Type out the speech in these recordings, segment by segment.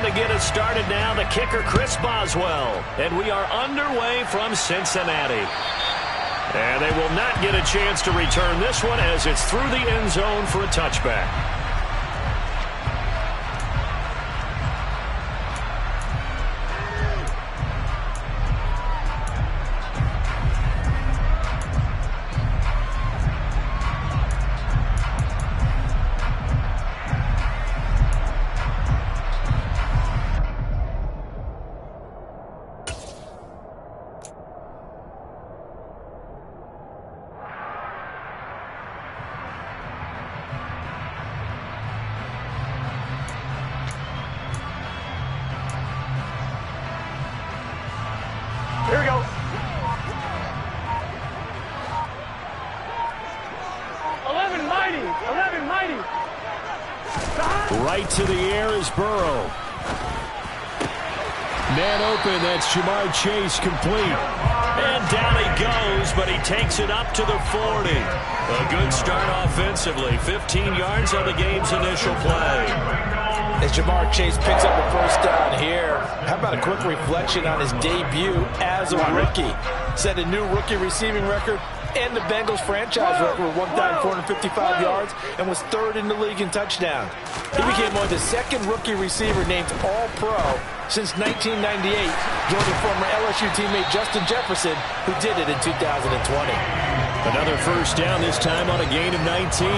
on to get us started now, the kicker, Chris Boswell. And we are underway from Cincinnati. And they will not get a chance to return this one as it's through the end zone for a touchback. Here we go. 11 mighty. 11 mighty. Right to the air is Burrow. Man open, that's Jamar Chase complete. And down he goes, but he takes it up to the 40. A good start offensively. 15 yards on the game's initial play. As Jamar Chase picks up a first down here, how about a quick reflection on his debut as a rookie? Set a new rookie receiving record and the Bengals franchise record with 1,455 yards and was third in the league in touchdowns. He became only the second rookie receiver named All-Pro since 1998, joining former LSU teammate Justin Jefferson, who did it in 2020. Another first down, this time on a gain of 19.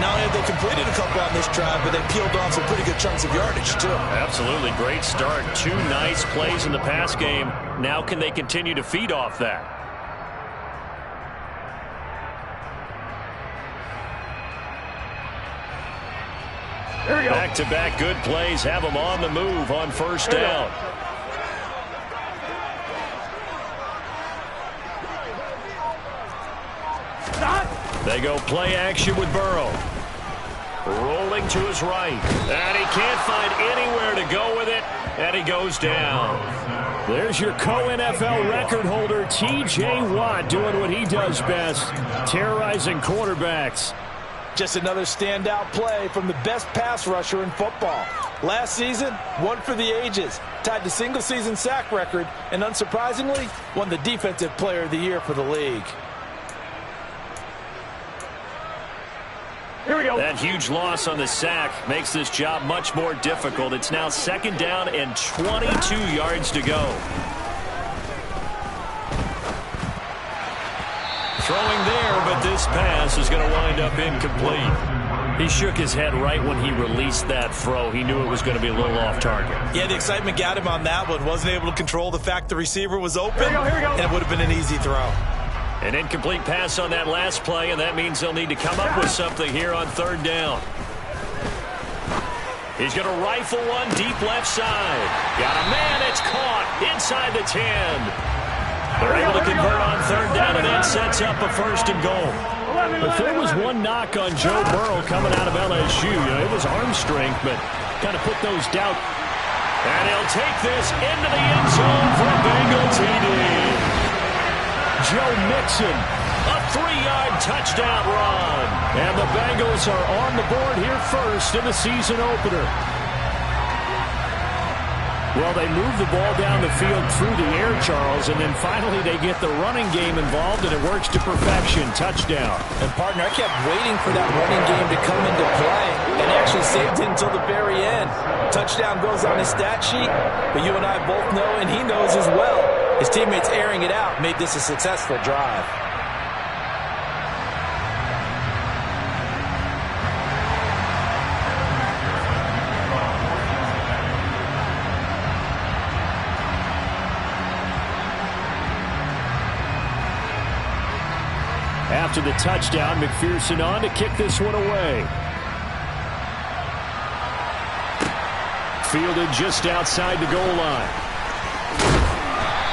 Not only have they completed a couple on this drive, but they peeled off some pretty good chunks of yardage, too. Absolutely. Great start. Two nice plays in the pass game. Now can they continue to feed off that? Here we go. Back-to-back good plays have them on the move on first down. They go play action with Burrow. Rolling to his right. And he can't find anywhere to go with it. And he goes down. There's your co-NFL record holder, T.J. Watt, doing what he does best, terrorizing quarterbacks. Just another standout play from the best pass rusher in football. Last season, one for the ages, tied the single-season sack record, and unsurprisingly, won the Defensive Player of the Year for the league. Here we go. That huge loss on the sack makes this job much more difficult. It's now second down and 22 yards to go. Throwing there, but this pass is going to wind up incomplete. He shook his head right when he released that throw. He knew it was going to be a little off target. Yeah, the excitement got him on that one. Wasn't able to control the fact the receiver was open. Here we go. And it would have been an easy throw. An incomplete pass on that last play, and that means they'll need to come up with something here on third down. He's going to rifle one deep left side. Got a man, it's caught inside the 10. They're able to convert on third down, and that sets up a first and goal. If there was one knock on Joe Burrow coming out of LSU, it was arm strength, but kind of put those doubts. And he'll take this into the end zone for a Bengal TD. Joe Mixon, a 3-yard touchdown run. And the Bengals are on the board here first in the season opener. Well, they move the ball down the field through the air, Charles, and then finally they get the running game involved, and it works to perfection. Touchdown. And, partner, I kept waiting for that running game to come into play and actually saved it until the very end. Touchdown goes on his stat sheet, but you and I both know, and he knows as well, his teammates airing it out made this a successful drive. After the touchdown, McPherson on to kick this one away. Fielded just outside the goal line.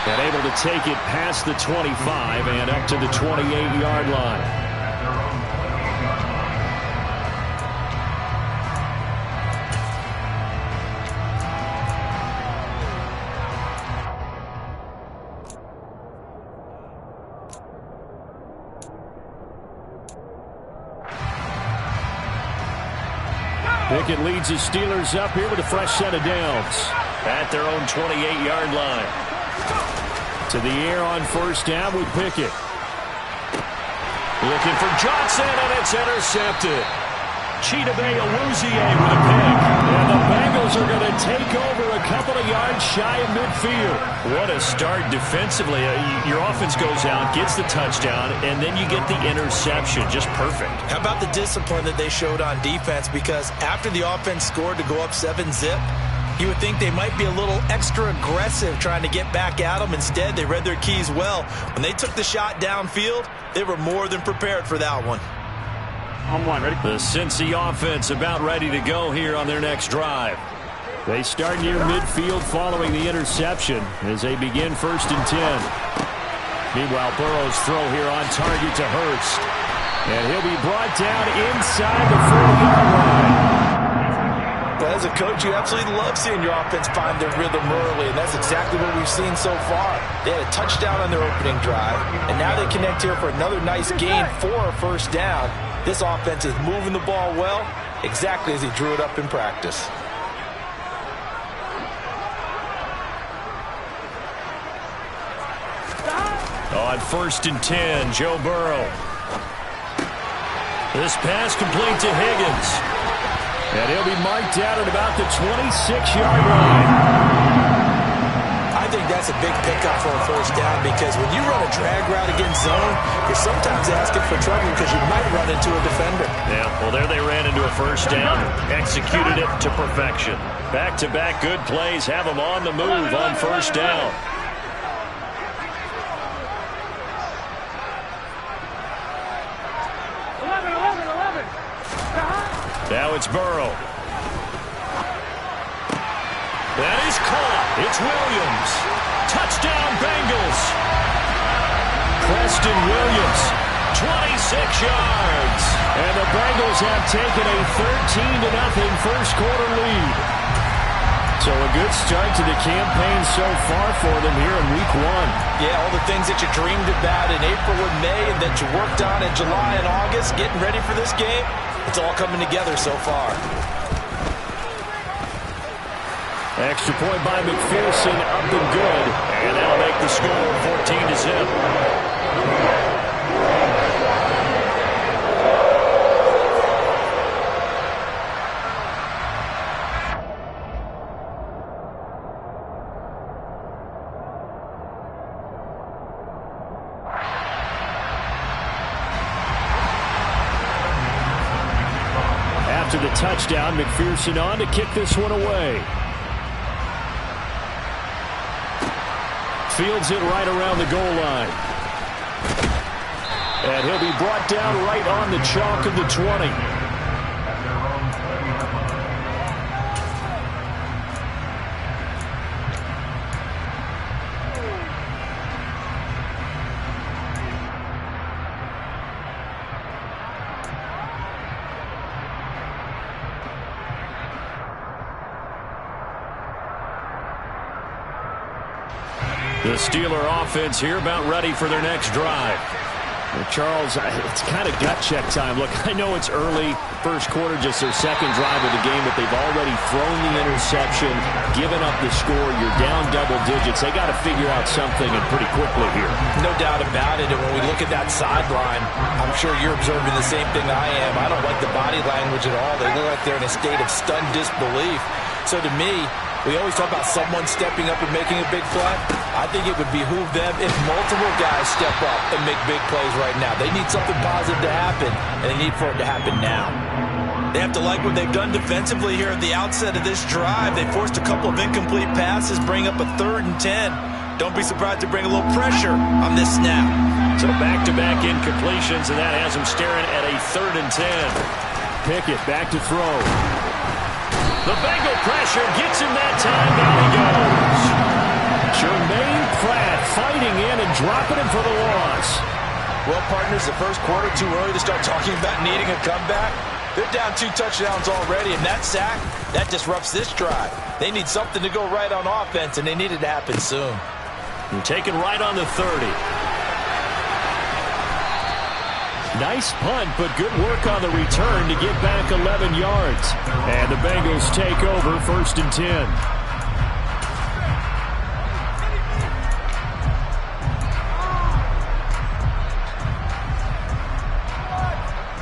And able to take it past the 25 and up to the 28-yard line. Pickett leads his Steelers up here with a fresh set of downs at their own 28-yard line. To the air on first down with Pickett. Looking for Johnson, and it's intercepted. Chidobe Awuzie with a pick. And the Bengals are going to take over a couple of yards shy of midfield. What a start defensively. Your offense goes out, gets the touchdown, and then you get the interception. Just perfect. How about the discipline that they showed on defense? Because after the offense scored to go up 7-zip, you would think they might be a little extra aggressive trying to get back at them. Instead, they read their keys well. When they took the shot downfield, they were more than prepared for that one. On one, ready? The Cincy offense about ready to go here on their next drive. They start near midfield following the interception as they begin 1st and 10. Meanwhile, Burrow's throw here on target to Hurst. And he'll be brought down inside the 40-yard line. But as a coach, you absolutely love seeing your offense find their rhythm early, and that's exactly what we've seen so far. They had a touchdown on their opening drive, and now they connect here for another nice gain for a first down. This offense is moving the ball well, exactly as he drew it up in practice. On 1st and 10, Joe Burrow. This pass complete to Higgins. And he'll be marked out at about the 26-yard line. I think that's a big pickup for a first down because when you run a drag route against zone, you're sometimes asking for trouble because you might run into a defender. Yeah, well, there they ran into a first down. Executed it to perfection. Back-to-back good plays have them on the move on first down. Now it's Burrow. That is caught. It's Williams. Touchdown, Bengals. Preston Williams, 26 yards. And the Bengals have taken a 13-0 first quarter lead. So a good start to the campaign so far for them here in week 1. Yeah, all the things that you dreamed about in April and May and that you worked on in July and August, getting ready for this game, it's all coming together so far. Extra point by McPherson, up and good. And that'll make the score 14-0. After the touchdown, McPherson on to kick this one away. Fields it right around the goal line. And he'll be brought down right on the chalk of the 20. The Steeler offense here about ready for their next drive. Well, Charles, it's kind of gut check time. Look, I know it's early, first quarter, just their second drive of the game, but they've already thrown the interception, given up the score. You're down double digits. They got to figure out something, and pretty quickly here. No doubt about it. And when we look at that sideline, I'm sure you're observing the same thing I am. I don't like the body language at all. They look like they're in a state of stunned disbelief. So to me, we always talk about someone stepping up and making a big play. I think it would behoove them if multiple guys step up and make big plays right now. They need something positive to happen, and they need for it to happen now. They have to like what they've done defensively here at the outset of this drive. They forced a couple of incomplete passes, bring up a 3rd and 10. Don't be surprised to bring a little pressure on this snap. So back-to-back incompletions, and that has them staring at a 3rd and 10. Pickett back to throw. The Bengal pressure gets him that time. Down he goes. Jermaine Pratt fighting in and dropping him for the loss. Well, partners, the first quarter too early to start talking about needing a comeback. They're down 2 touchdowns already, and that sack, that disrupts this drive. They need something to go right on offense, and they need it to happen soon. And taken right on the 30. Nice punt, but good work on the return to get back 11 yards. And the Bengals take over 1st and 10.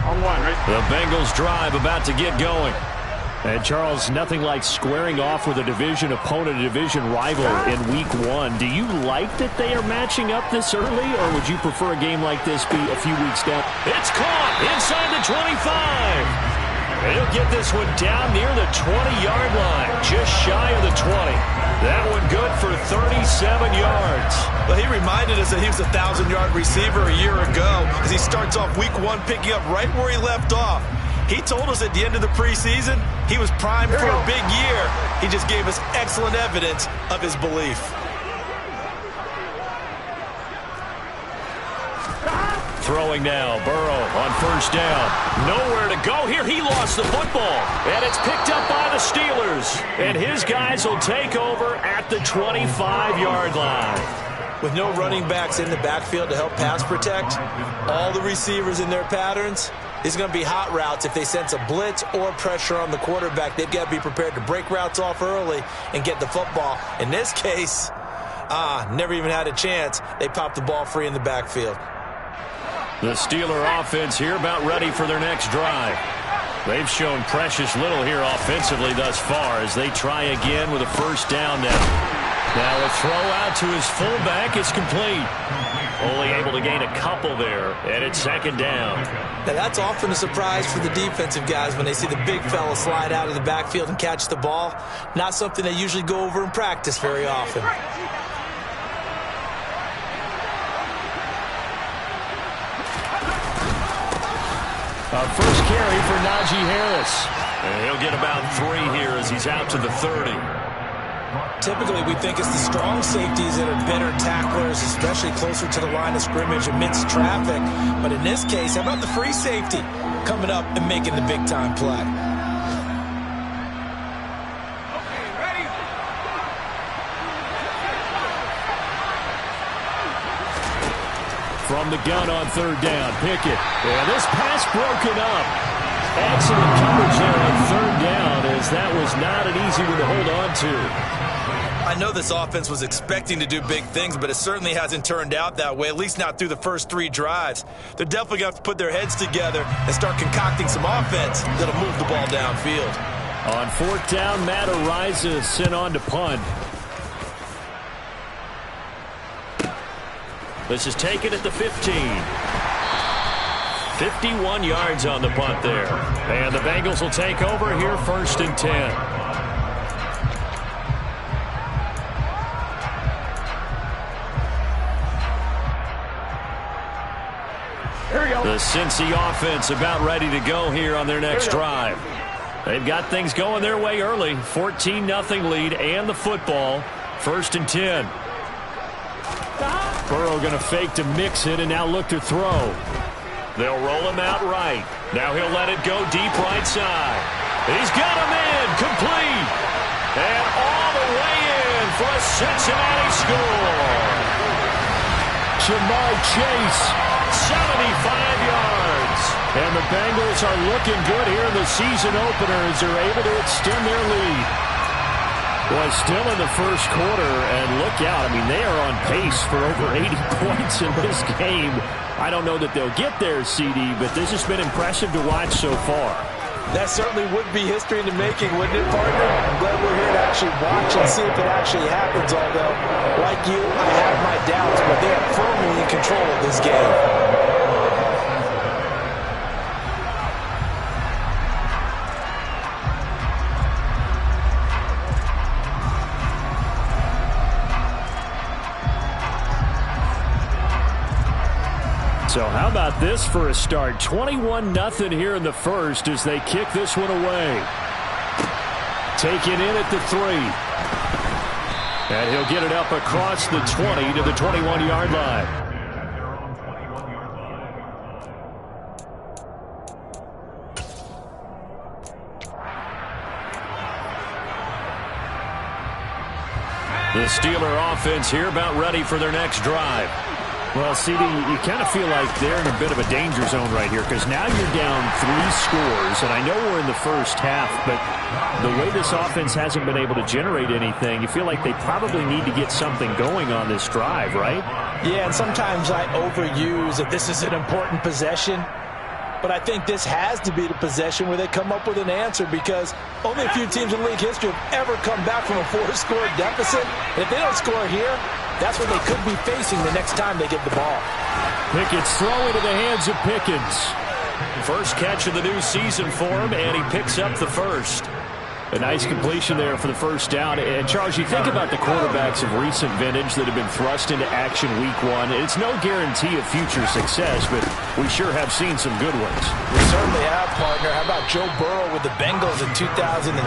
On one, right? The Bengals drive about to get going. And Charles, nothing like squaring off with a division opponent, a division rival in week 1. Do you like that they are matching up this early, or would you prefer a game like this be a few weeks down? It's caught inside the 25. He'll get this one down near the 20-yard line, just shy of the 20. That one good for 37 yards. Well, he reminded us that he was a 1,000-yard receiver a year ago as he starts off week 1 picking up right where he left off. He told us at the end of the preseason he was primed for a big year. He just gave us excellent evidence of his belief. Throwing now, Burrow on 1st down. Nowhere to go here. He lost the football. And it's picked up by the Steelers. And his guys will take over at the 25-yard line. With no running backs in the backfield to help pass protect, all the receivers in their patterns, these are going to be hot routes. If they sense a blitz or pressure on the quarterback, they've got to be prepared to break routes off early and get the football. In this case, never even had a chance. They popped the ball free in the backfield. The Steeler offense here about ready for their next drive. They've shown precious little here offensively thus far as they try again with a 1st down now. Now a throw out to his fullback is complete. Only able to gain a couple there, and it's 2nd down. Now that's often a surprise for the defensive guys when they see the big fella slide out of the backfield and catch the ball. Not something they usually go over in practice very often. First carry for Najee Harris. And he'll get about 3 here as he's out to the 30. Typically, we think it's the strong safeties that are better tacklers, especially closer to the line of scrimmage amidst traffic. But in this case, how about the free safety coming up and making the big-time play? From the gun on 3rd down, Pickett. And this pass broken up. Excellent coverage there on 3rd down, as that was not an easy one to hold on to. I know this offense was expecting to do big things, but it certainly hasn't turned out that way, at least not through the first 3 drives. They're definitely going to have to put their heads together and start concocting some offense that'll move the ball downfield. On 4th down, Matt Ariza sent on to punt. This is taken at the 15. 51 yards on the punt there. And the Bengals will take over here 1st and 10. The Cincy offense about ready to go here on their next drive. They've got things going their way early. 14-0 lead and the football. 1st and 10. Burrow going to fake to mix it and now look to throw. They'll roll him out right. Now he'll let it go deep right side. He's got him in. Complete. And all the way in for a Cincinnati score. Jamar Chase, 75 yards. And the Bengals are looking good here in the season opener as they're able to extend their lead. Well, still in the first quarter, and look out. I mean, they are on pace for over 80 points in this game. I don't know that they'll get there, CD, but this has been impressive to watch so far. That certainly would be history in the making, wouldn't it, partner? I'm glad we're here to actually watch and see if it actually happens, although, like you, I have my doubts, but they are firmly in control of this game. So how about this for a start? 21-0 here in the first as they kick this one away. Taken in at the 3. And he'll get it up across the 20 to the 21-yard line. The Steeler offense here about ready for their next drive. Well, CD, you kind of feel like they're in a bit of a danger zone right here because now you're down 3 scores, and I know we're in the first half, but the way this offense hasn't been able to generate anything, you feel like they probably need to get something going on this drive, right? Yeah, and sometimes I overuse that this is an important possession, but I think this has to be the possession where they come up with an answer because only a few teams in league history have ever come back from a 4-score deficit. And if they don't score here, that's what they could be facing the next time they get the ball. Pickett's throw into the hands of Pickens. First catch of the new season for him, and he picks up the first. A nice completion there for the first down. And, Charles, you think about the quarterbacks of recent vintage that have been thrust into action week 1. It's no guarantee of future success, but we sure have seen some good ones. We certainly have, partner. How about Joe Burrow with the Bengals in 2020?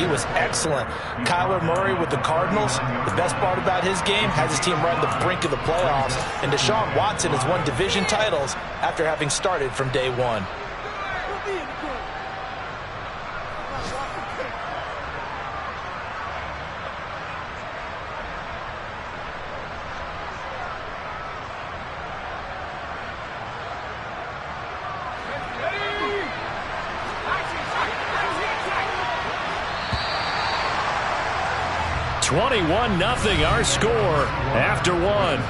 He was excellent. Kyler Murray with the Cardinals. The best part about his game has his team right on the brink of the playoffs. And Deshaun Watson has won division titles after having started from day 1. $21-0 our score after 1.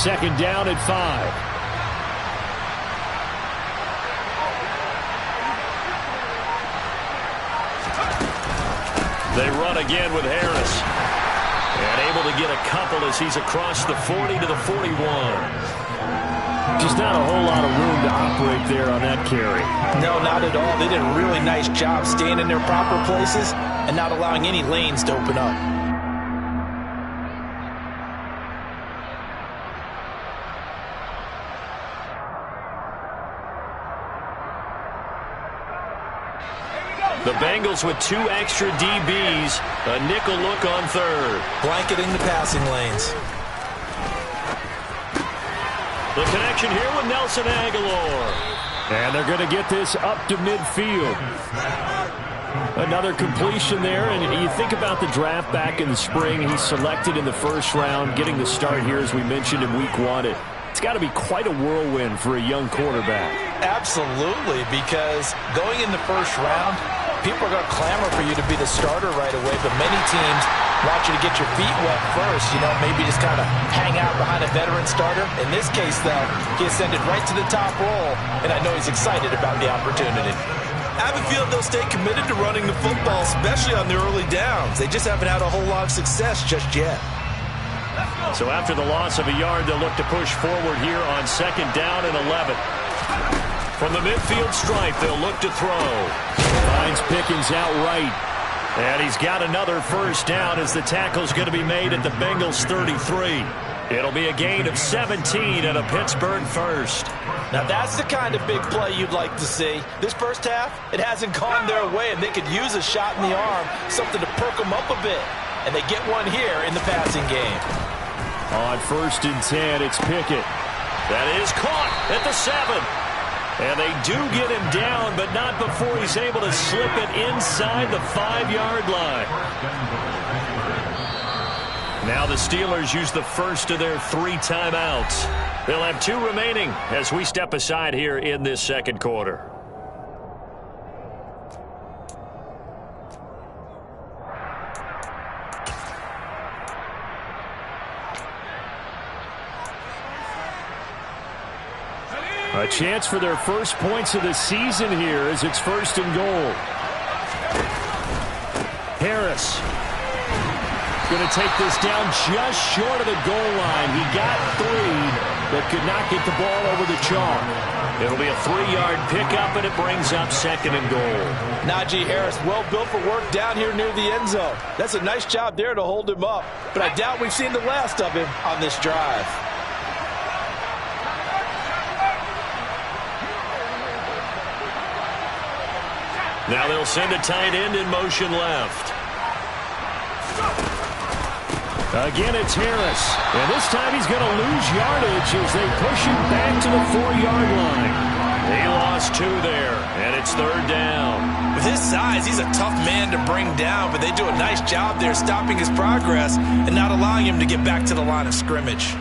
Second down at 5. They run again with Harris. And able to get a couple as he's across the 40 to the 41. Just not a whole lot of room to operate there on that carry. No, not at all. They did a really nice job staying in their proper places and not allowing any lanes to open up. The Bengals with 2 extra DBs, a nickel look on third. Blanketing the passing lanes. The connection here with Nelson Aguilar. And they're going to get this up to midfield. Another completion there, and you think about the draft back in the spring. He's selected in the first round, getting the start here, as we mentioned, in week 1. It's got to be quite a whirlwind for a young quarterback. Absolutely, because going in the first round, people are going to clamor for you to be the starter right away, but many teams want you to get your feet wet first, maybe just kind of hang out behind a veteran starter. In this case, though, he ascended right to the top role, and I know he's excited about the opportunity. I have a feeling they'll stay committed to running the football, especially on the early downs. They just haven't had a whole lot of success just yet. So after the loss of a yard, they'll look to push forward here on second down and 11. From the midfield stripe, they'll look to throw. Finds Pickens out right. And he's got another first down as the tackle's going to be made at the Bengals 33. It'll be a gain of 17 and a Pittsburgh first. Now that's the kind of big play you'd like to see. This first half, it hasn't gone their way, and they could use a shot in the arm, something to perk them up a bit. And they get one here in the passing game. On first and 10, it's Pickett. That is caught at the 7. And they do get him down, but not before he's able to slip it inside the 5-yard line. Now the Steelers use the first of their 3 timeouts. They'll have 2 remaining as we step aside here in this second quarter. A chance for their first points of the season here as it's first and goal. Harris going to take this down just short of the goal line. He got 3, but could not get the ball over the chalk. It'll be a 3-yard pickup, and it brings up 2nd and goal. Najee Harris, well built for work down here near the end zone. That's a nice job there to hold him up. But I doubt we've seen the last of him on this drive. Now they'll send a tight end in motion left. Again, it's Harris. And this time he's going to lose yardage as they push him back to the 4-yard line. He lost 2 there, and it's 3rd down. With his size, he's a tough man to bring down, but they do a nice job there stopping his progress and not allowing him to get back to the line of scrimmage.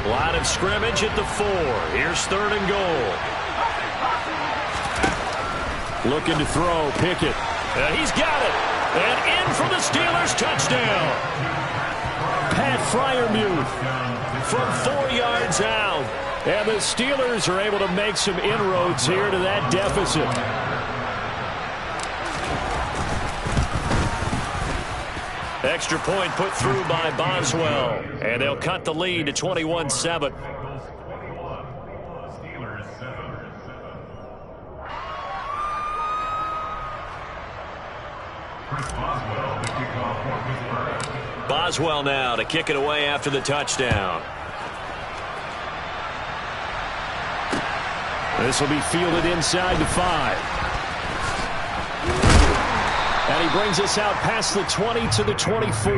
Line of scrimmage at the 4. Here's 3rd and goal. Looking to throw, Pickett. And he's got it. And in for the Steelers, touchdown. Pat Freiermuth from 4 yards out. And the Steelers are able to make some inroads here to that deficit. Extra point put through by Boswell. And they'll cut the lead to 21-7. Boswell now to kick it away after the touchdown. This will be fielded inside the 5. And he brings us out past the 20 to the 24.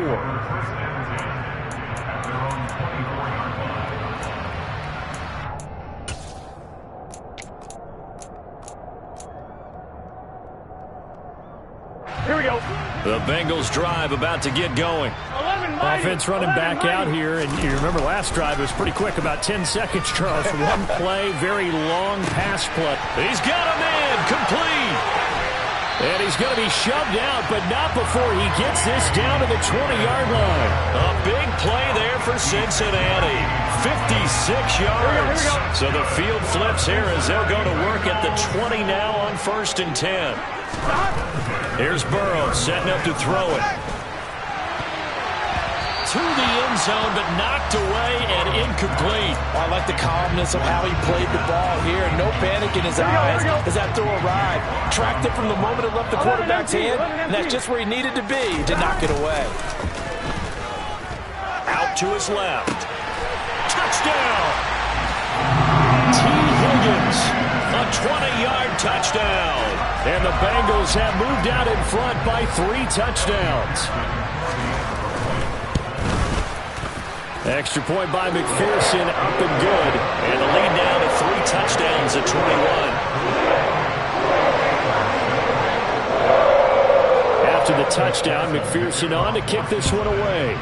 Here we go. The Bengals drive about to get going. Offense running back out here, and you remember last drive it was pretty quick, about 10 seconds, Charles. One play, very long pass play. He's got a man, complete. And he's going to be shoved out, but not before he gets this down to the 20-yard line. A big play there for Cincinnati. 56 yards. So the field flips here as they'll go to work at the 20 now on 1st and 10. Here's Burrow setting up to throw it. To the end zone, but knocked away and incomplete. I like the calmness of how he played the ball here. No panic in his eyes as that throw arrived. Tracked it from the moment it left the quarterback's hand, and that's just where he needed to be to knock it away. Out to his left. Touchdown! T. Higgins, a 20-yard touchdown. And the Bengals have moved out in front by 3 touchdowns. Extra point by McPherson, up and good. And the lead down to 3 touchdowns at 21. After the touchdown, McPherson on to kick this one away.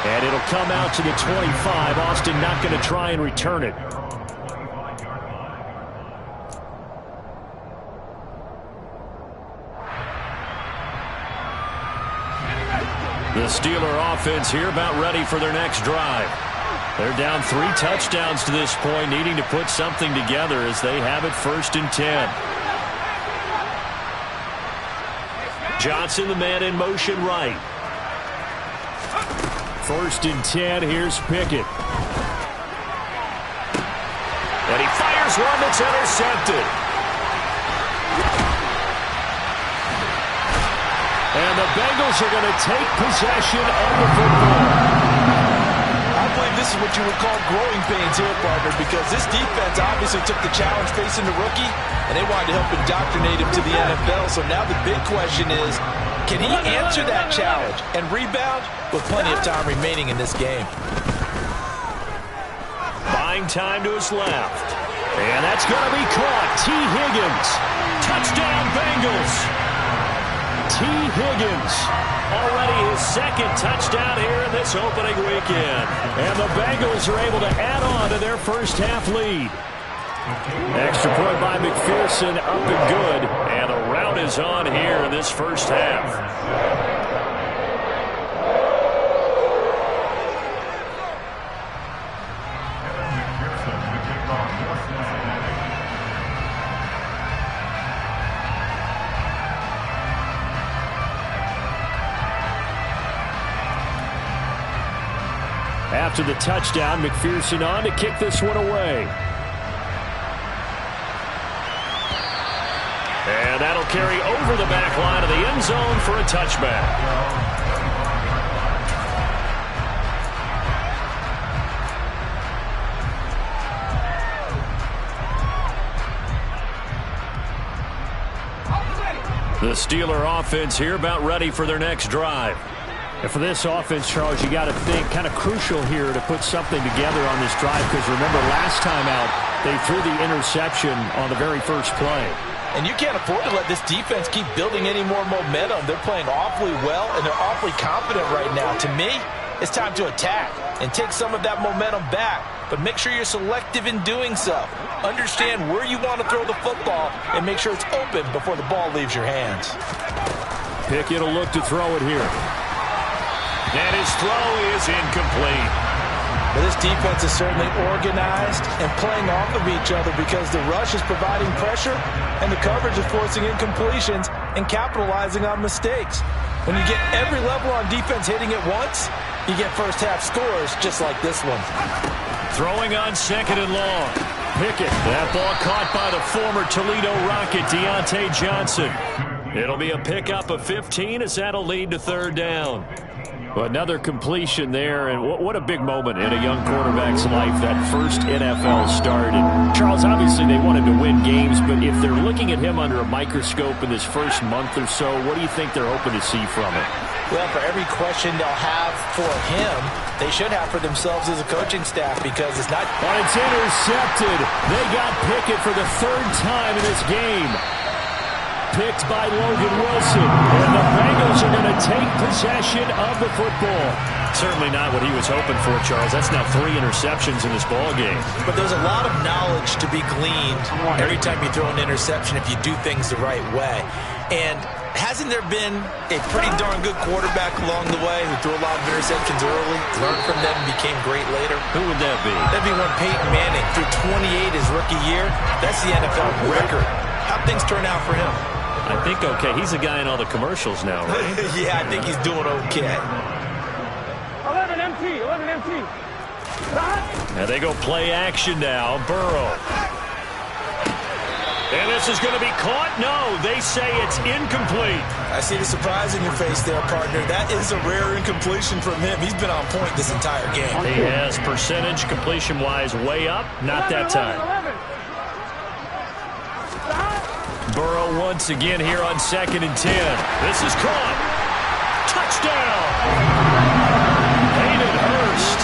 And it'll come out to the 25. Austin not going to try and return it. The Steeler offense here about ready for their next drive. They're down 3 touchdowns to this point, needing to put something together as they have it 1st and 10. Johnson, the man in motion right. 1st and 10, here's Pickett. And he fires one that's intercepted. And the Bengals are going to take possession of the football. I believe this is what you would call growing pains here, partner, because this defense obviously took the challenge facing the rookie, and they wanted to help indoctrinate him to the NFL. So now the big question is, can he answer that challenge and rebound with plenty of time remaining in this game? Buying time to his left. And that's going to be caught. T. Higgins. Touchdown, Bengals. T. Higgins, already his 2nd touchdown here in this opening weekend. And the Bengals are able to add on to their first half lead. Extra point by McPherson, up and good. And a rout is on here in this first half. After the touchdown, McPherson on to kick this one away. And that'll carry over the back line of the end zone for a touchback. The Steeler offense here about ready for their next drive. And for this offense, Charles, you got to think kind of crucial here to put something together on this drive, because remember last time out they threw the interception on the very first play. And you can't afford to let this defense keep building any more momentum. They're playing awfully well, and they're awfully confident right now. To me, it's time to attack and take some of that momentum back, but make sure you're selective in doing so. Understand where you want to throw the football and make sure it's open before the ball leaves your hands. Pickett will look to throw it here. And his throw is incomplete. But this defense is certainly organized and playing off of each other, because the rush is providing pressure and the coverage is forcing incompletions and capitalizing on mistakes. When you get every level on defense hitting at once, you get first half scores just like this one. Throwing on 2nd and long. Pickett. That ball caught by the former Toledo Rocket, Deontay Johnson. It'll be a pickup of 15 as that'll lead to 3rd down. Another completion there, and what a big moment in a young quarterback's life, that first NFL start. And Charles, obviously they wanted to win games, but if they're looking at him under a microscope in this first month or so, what do you think they're hoping to see from it? Well, for every question they'll have for him, they should have for themselves as a coaching staff, because it's not... Oh, it's intercepted. They got Pickett for the 3rd time in this game. Picked by Logan Wilson, and the Bengals are going to take possession of the football. Certainly not what he was hoping for, Charles. That's now 3 interceptions in this ball game. But there's a lot of knowledge to be gleaned every time you throw an interception if you do things the right way. And hasn't there been a pretty darn good quarterback along the way who threw a lot of interceptions early, learned from them, and became great later? Who would that be? That'd be when Peyton Manning threw 28 his rookie year. That's the NFL record. How'd things turn out for him? I think okay. He's a guy in all the commercials now, right? Yeah, I think he's doing okay. 11 MT, 11 MT. And they go play action now. Burrow. And this is going to be caught? No, they say it's incomplete. I see the surprise in your face there, partner. That is a rare incompletion from him. He's been on point this entire game. He has percentage completion-wise way up. Not that time. Burrow once again here on 2nd and 10. This is caught. Touchdown. Hayden Hurst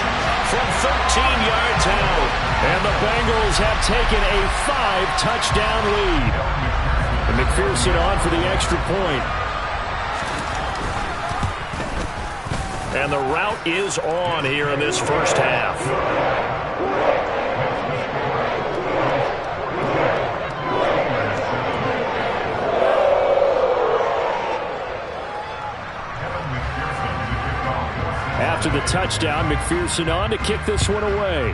from 13 yards out. And the Bengals have taken a 5-touchdown lead. And McPherson on for the extra point. And the route is on here in this first half. After the touchdown, McPherson on to kick this one away.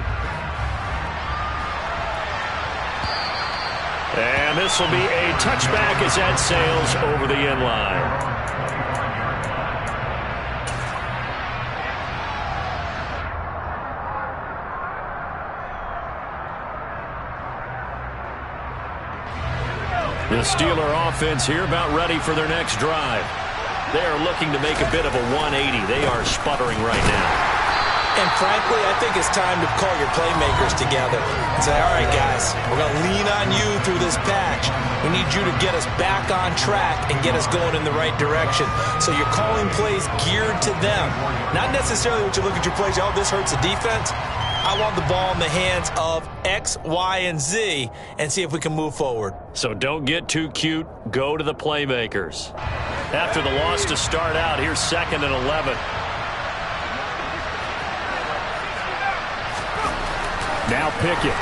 And this will be a touchback as that sails over the end line. The Steeler offense here about ready for their next drive. They are looking to make a bit of a 180. They are sputtering right now. And frankly, I think it's time to call your playmakers together and say, all right, guys, we're going to lean on you through this patch. We need you to get us back on track and get us going in the right direction. So you're calling plays geared to them. Not necessarily what you look at your plays, oh, this hurts the defense. I want the ball in the hands of X, Y, and Z and see if we can move forward. So don't get too cute. Go to the playmakers. After the loss to start out, here's 2nd and 11. Now Pickett.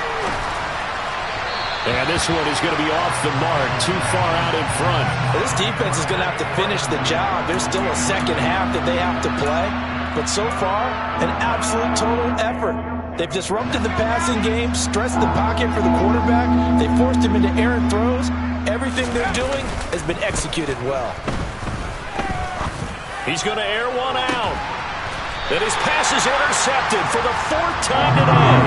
And this one is going to be off the mark, too far out in front. Well, this defense is going to have to finish the job. There's still a second half that they have to play. But so far, an absolute total effort. They've disrupted the passing game, stressed the pocket for the quarterback. They forced him into errant throws. Everything they're doing has been executed well. He's going to air one out. And his pass is intercepted for the 4th time today.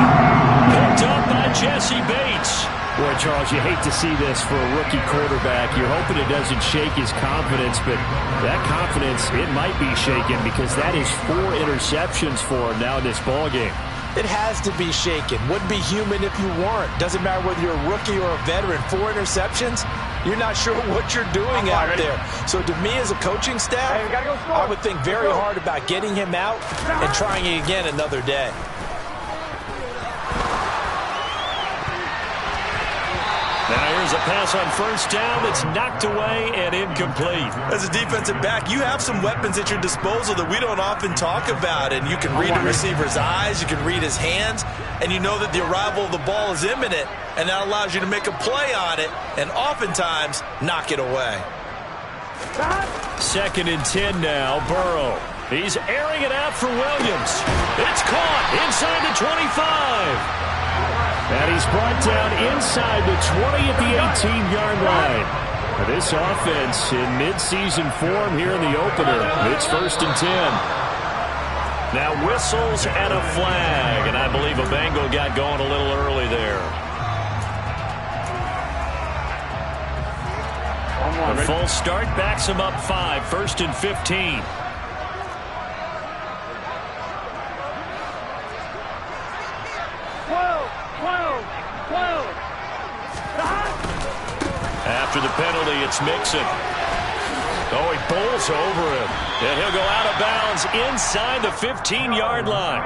Picked up by Jesse Bates. Boy, Charles, you hate to see this for a rookie quarterback. You're hoping it doesn't shake his confidence, but that confidence, it might be shaken because that is 4 interceptions for him now in this ballgame. It has to be shaken. Wouldn't be human if you weren't. Doesn't matter whether you're a rookie or a veteran. 4 interceptions, you're not sure what you're doing out there. So to me as a coaching staff, I would think very hard about getting him out and trying it again another day. Now here's a pass on 1st down that's knocked away and incomplete. As a defensive back, you have some weapons at your disposal that we don't often talk about. And you can read a receiver's eyes, you can read his hands, and you know that the arrival of the ball is imminent. And that allows you to make a play on it and oftentimes knock it away. 2nd and 10 now, Burrow. He's airing it out for Williams. It's caught inside the 25. And he's brought down inside the 20 at the 18-yard line. This offense in midseason form here in the opener. It's 1st and 10. Now whistles and a flag, and I believe a Bengal got going a little early there. The full start backs him up 5, 1st and 15. After the penalty, it's Mixon. Oh, he bowls over him. And he'll go out of bounds inside the 15-yard line.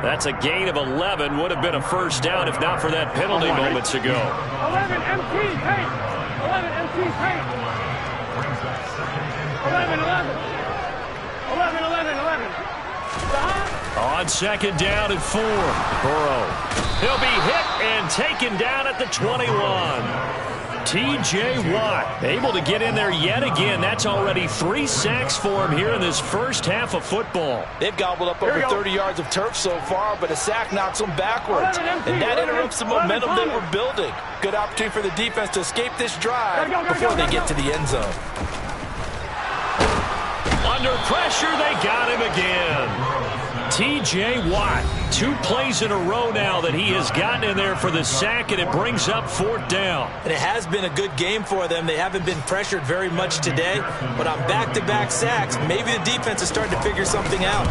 That's a gain of 11. Would have been a 1st down if not for that penalty moments ago. 11 MT paint. 11 MT paint. 11, 11. 11, 11, 11. On 2nd down and 4. Burrow. He'll be hit and taken down at the 21. T.J. Watt able to get in there yet again. That's already 3 sacks for him here in this first half of football. They've gobbled up over 30 yards of turf so far, but a sack knocks them backwards. And that interrupts the momentum they were building. Good opportunity for the defense to escape this drive before they get to the end zone. Under pressure, they got him again. T.J. Watt, 2 plays in a row now that he has gotten in there for the sack, and it brings up 4th down. And it has been a good game for them. They haven't been pressured very much today, but on back-to-back sacks, maybe the defense is starting to figure something out.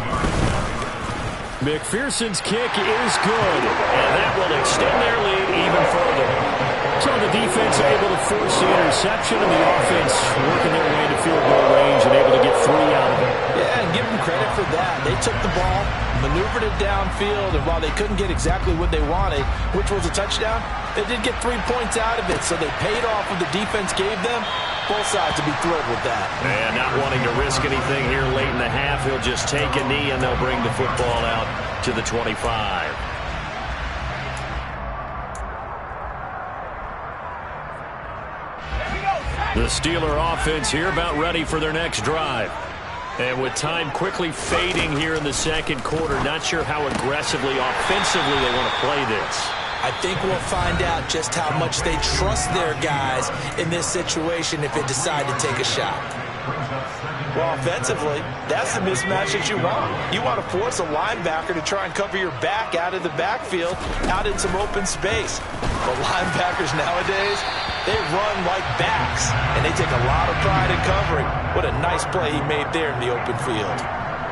McPherson's kick is good, and that will extend their lead even further. So the defense able to force the interception, and the offense working their way to field goal range and able to get 3 out of it. Yeah, and give them credit for that. They took the ball, maneuvered it downfield, and while they couldn't get exactly what they wanted, which was a touchdown, they did get 3 points out of it, so they paid off what the defense gave them. Both sides to be thrilled with that. And not wanting to risk anything here late in the half, he'll just take a knee, and they'll bring the football out to the 25. The Steeler offense here about ready for their next drive. And with time quickly fading here in the 2nd quarter, not sure how aggressively, offensively they want to play this. I think we'll find out just how much they trust their guys in this situation if they decide to take a shot. Well, offensively, that's the mismatch that you want. You want to force a linebacker to try and cover your back out of the backfield, out in some open space. But linebackers nowadays, they run like backs, and they take a lot of pride in covering. What a nice play he made there in the open field.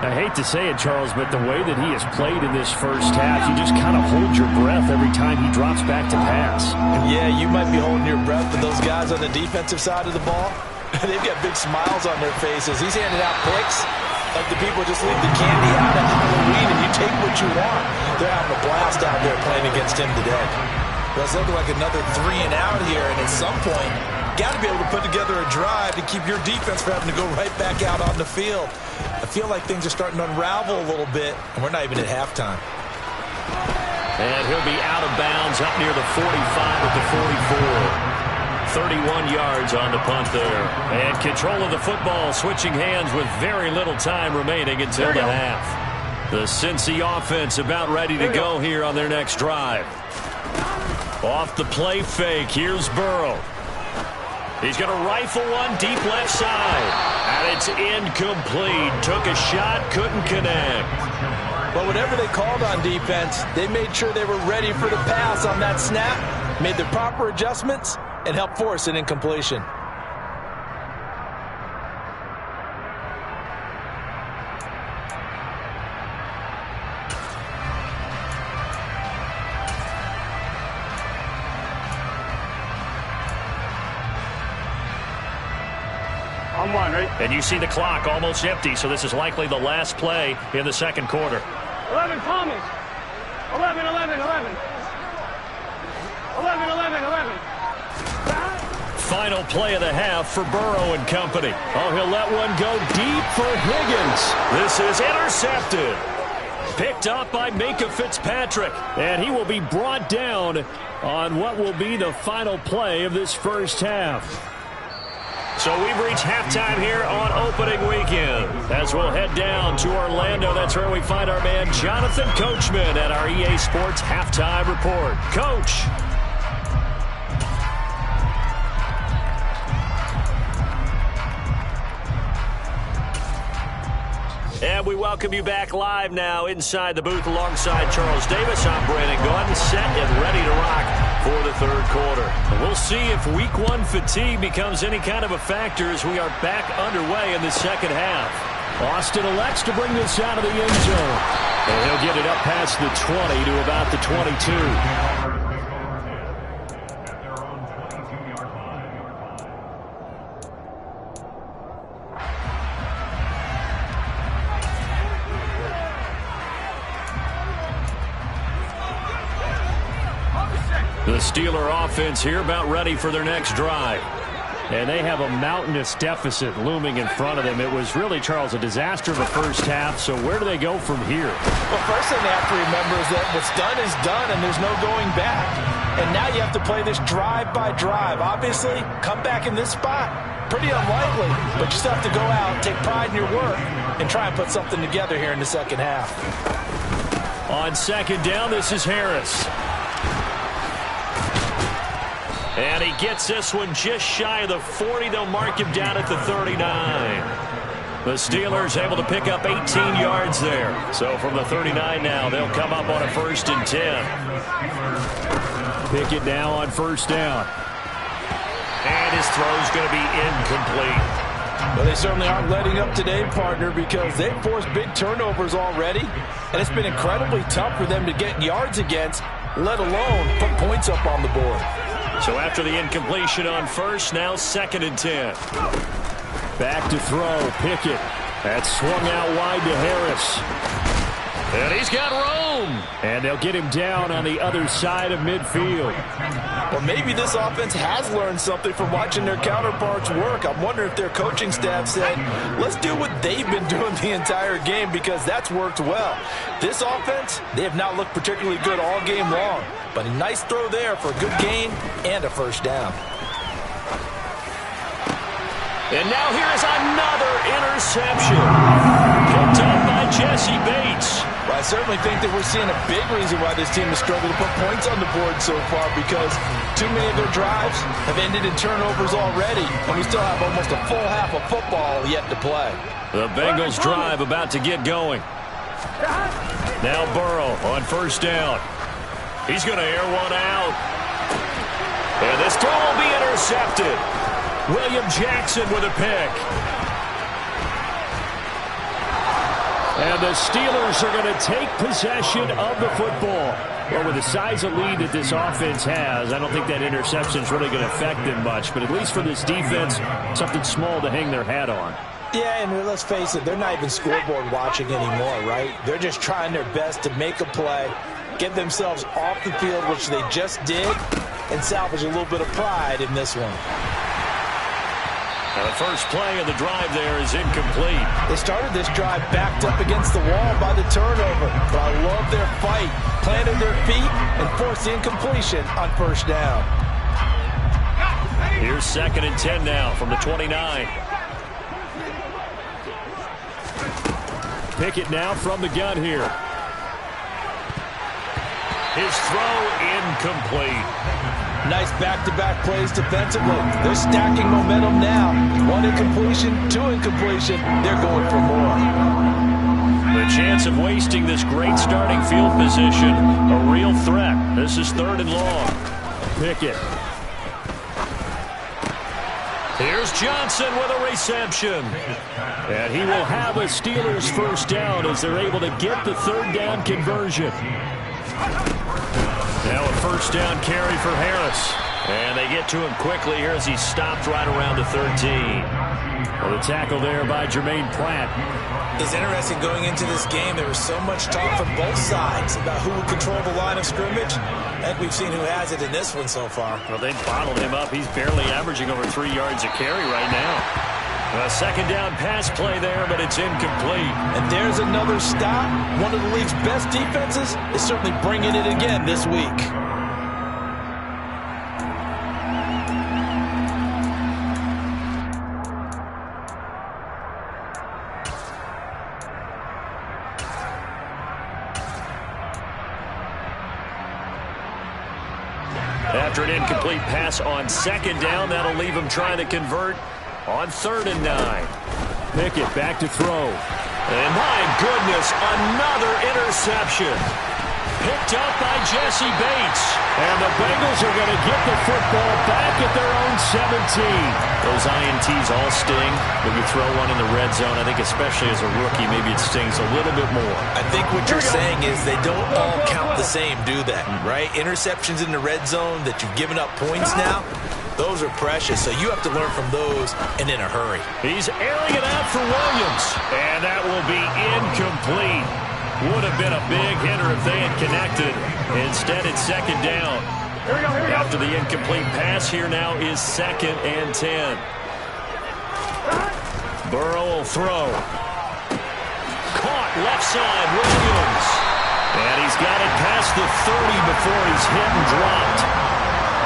I hate to say it, Charles, but the way that he has played in this first half, you just kind of hold your breath every time he drops back to pass. Yeah, you might be holding your breath, but those guys on the defensive side of the ball, they've got big smiles on their faces. He's handing out picks like the people just leave the candy out at Halloween and you take what you want. They're having a blast out there playing against him today. Well, it's looking like another 3 and out here, and at some point, got to be able to put together a drive to keep your defense from having to go right back out on the field. I feel like things are starting to unravel a little bit, and we're not even at halftime. And he'll be out of bounds up near the 45 at the 44. 31 yards on the punt there. And control of the football, switching hands with very little time remaining until the half. The Cincy offense about ready to go here on their next drive. Off the play fake, here's Burrow. He's going to rifle one deep left side. And it's incomplete. Took a shot, couldn't connect. But whatever they called on defense, they made sure they were ready for the pass on that snap, made the proper adjustments, and helped force an incompletion. On one, right? And you see the clock almost empty, so this is likely the last play in the second quarter. 11, Thomas. 11, 11, 11. 11, 11, 11. Final play of the half for Burrow and company. Oh, he'll let one go deep for Higgins. This is intercepted. Picked up by Minka Fitzpatrick. And he will be brought down on what will be the final play of this first half. So we've reached halftime here on opening weekend. As we'll head down to Orlando, that's where we find our man Jonathan Coachman at our EA Sports Halftime Report. Coach. And we welcome you back live now inside the booth alongside Charles Davis. I'm Brandon Gordon, set and ready to rock for the third quarter. And we'll see if week one fatigue becomes any kind of a factor as we are back underway in the second half. Austin elects to bring this out of the end zone. And he'll get it up past the 20 to about the 22. The Steeler offense here about ready for their next drive. And they have a mountainous deficit looming in front of them. It was really, Charles, a disaster in the first half. So where do they go from here? Well, first thing they have to remember is that what's done is done and there's no going back. And now you have to play this drive by drive. Obviously, come back in this spot, pretty unlikely. But you still have to go out, take pride in your work, and try and put something together here in the second half. On second down, this is Harris. And he gets this one just shy of the 40. They'll mark him down at the 39. The Steelers able to pick up 18 yards there. So from the 39 now, they'll come up on a 1st and 10. Pickett now on first down. And his throw's going to be incomplete. Well, they certainly aren't letting up today, partner, because they've forced big turnovers already. And it's been incredibly tough for them to get yards against, let alone put points up on the board. So after the incompletion on first, now 2nd and 10. Back to throw, Pickett. That's swung out wide to Harris. And he's got room. And they'll get him down on the other side of midfield. Well, maybe this offense has learned something from watching their counterparts work. I'm wondering if their coaching staff said, let's do what they've been doing the entire game, because that's worked well. This offense, they have not looked particularly good all game long. But a nice throw there for a good gain and a first down. And now here is another interception. Picked up by Jesse Bates. Well, I certainly think that we're seeing a big reason why this team has struggled to put points on the board so far, because too many of their drives have ended in turnovers already, and we still have almost a full half of football yet to play. The Bengals drive about to get going. Now Burrow on first down. He's going to air one out. And this throw will be intercepted. William Jackson with a pick. And the Steelers are going to take possession of the football. Well, with the size of lead that this offense has, I don't think that interception is really going to affect them much. But at least for this defense, something small to hang their hat on. Yeah, and let's face it, they're not even scoreboard watching anymore, right? They're just trying their best to make a play, get themselves off the field, which they just did, and salvage a little bit of pride in this one. Now the first play of the drive there is incomplete. They started this drive backed up against the wall by the turnover, but I love their fight, planted their feet, and forced the incompletion on first down. Here's 2nd and 10 now from the 29. Pickett now from the gun here. His throw incomplete. Nice back-to-back plays defensively. They're stacking momentum now. 1 incompletion, 2 incompletion. They're going for more. The chance of wasting this great starting field position, a real threat. This is 3rd and long. Pickett. Here's Johnson with a reception. And he will have a Steelers first down as they're able to get the 3rd down conversion. Now a first down carry for Harris. And they get to him quickly here as he stopped right around the 13. Well, the tackle there by Jermaine Pratt. It's interesting going into this game. There was so much talk from both sides about who would control the line of scrimmage. I think we've seen who has it in this one so far. Well, they bottled him up. He's barely averaging over 3 yards a carry right now. A second down pass play there, but it's incomplete. And there's another stop. One of the league's best defenses is certainly bringing it again this week. After an incomplete pass on second down, that'll leave him trying to convert on 3rd and 9. Pickett back to throw. And my goodness, another interception. Picked up by Jesse Bates. And the Bengals are going to get the football back at their own 17. Those INTs all sting when you throw one in the red zone. I think especially as a rookie, maybe it stings a little bit more. I think what you're saying is they don't all count the same, do they? Right? Interceptions in the red zone that you've given up points now, those are precious. So you have to learn from those and in a hurry. He's airing it out for Williams. And that will be incomplete. Would have been a big hitter if they had connected. Instead, it's second down. After the incomplete pass, here now is 2nd and 10. Burrow will throw. Caught left side, Williams. And he's got it past the 30 before he's hit and dropped.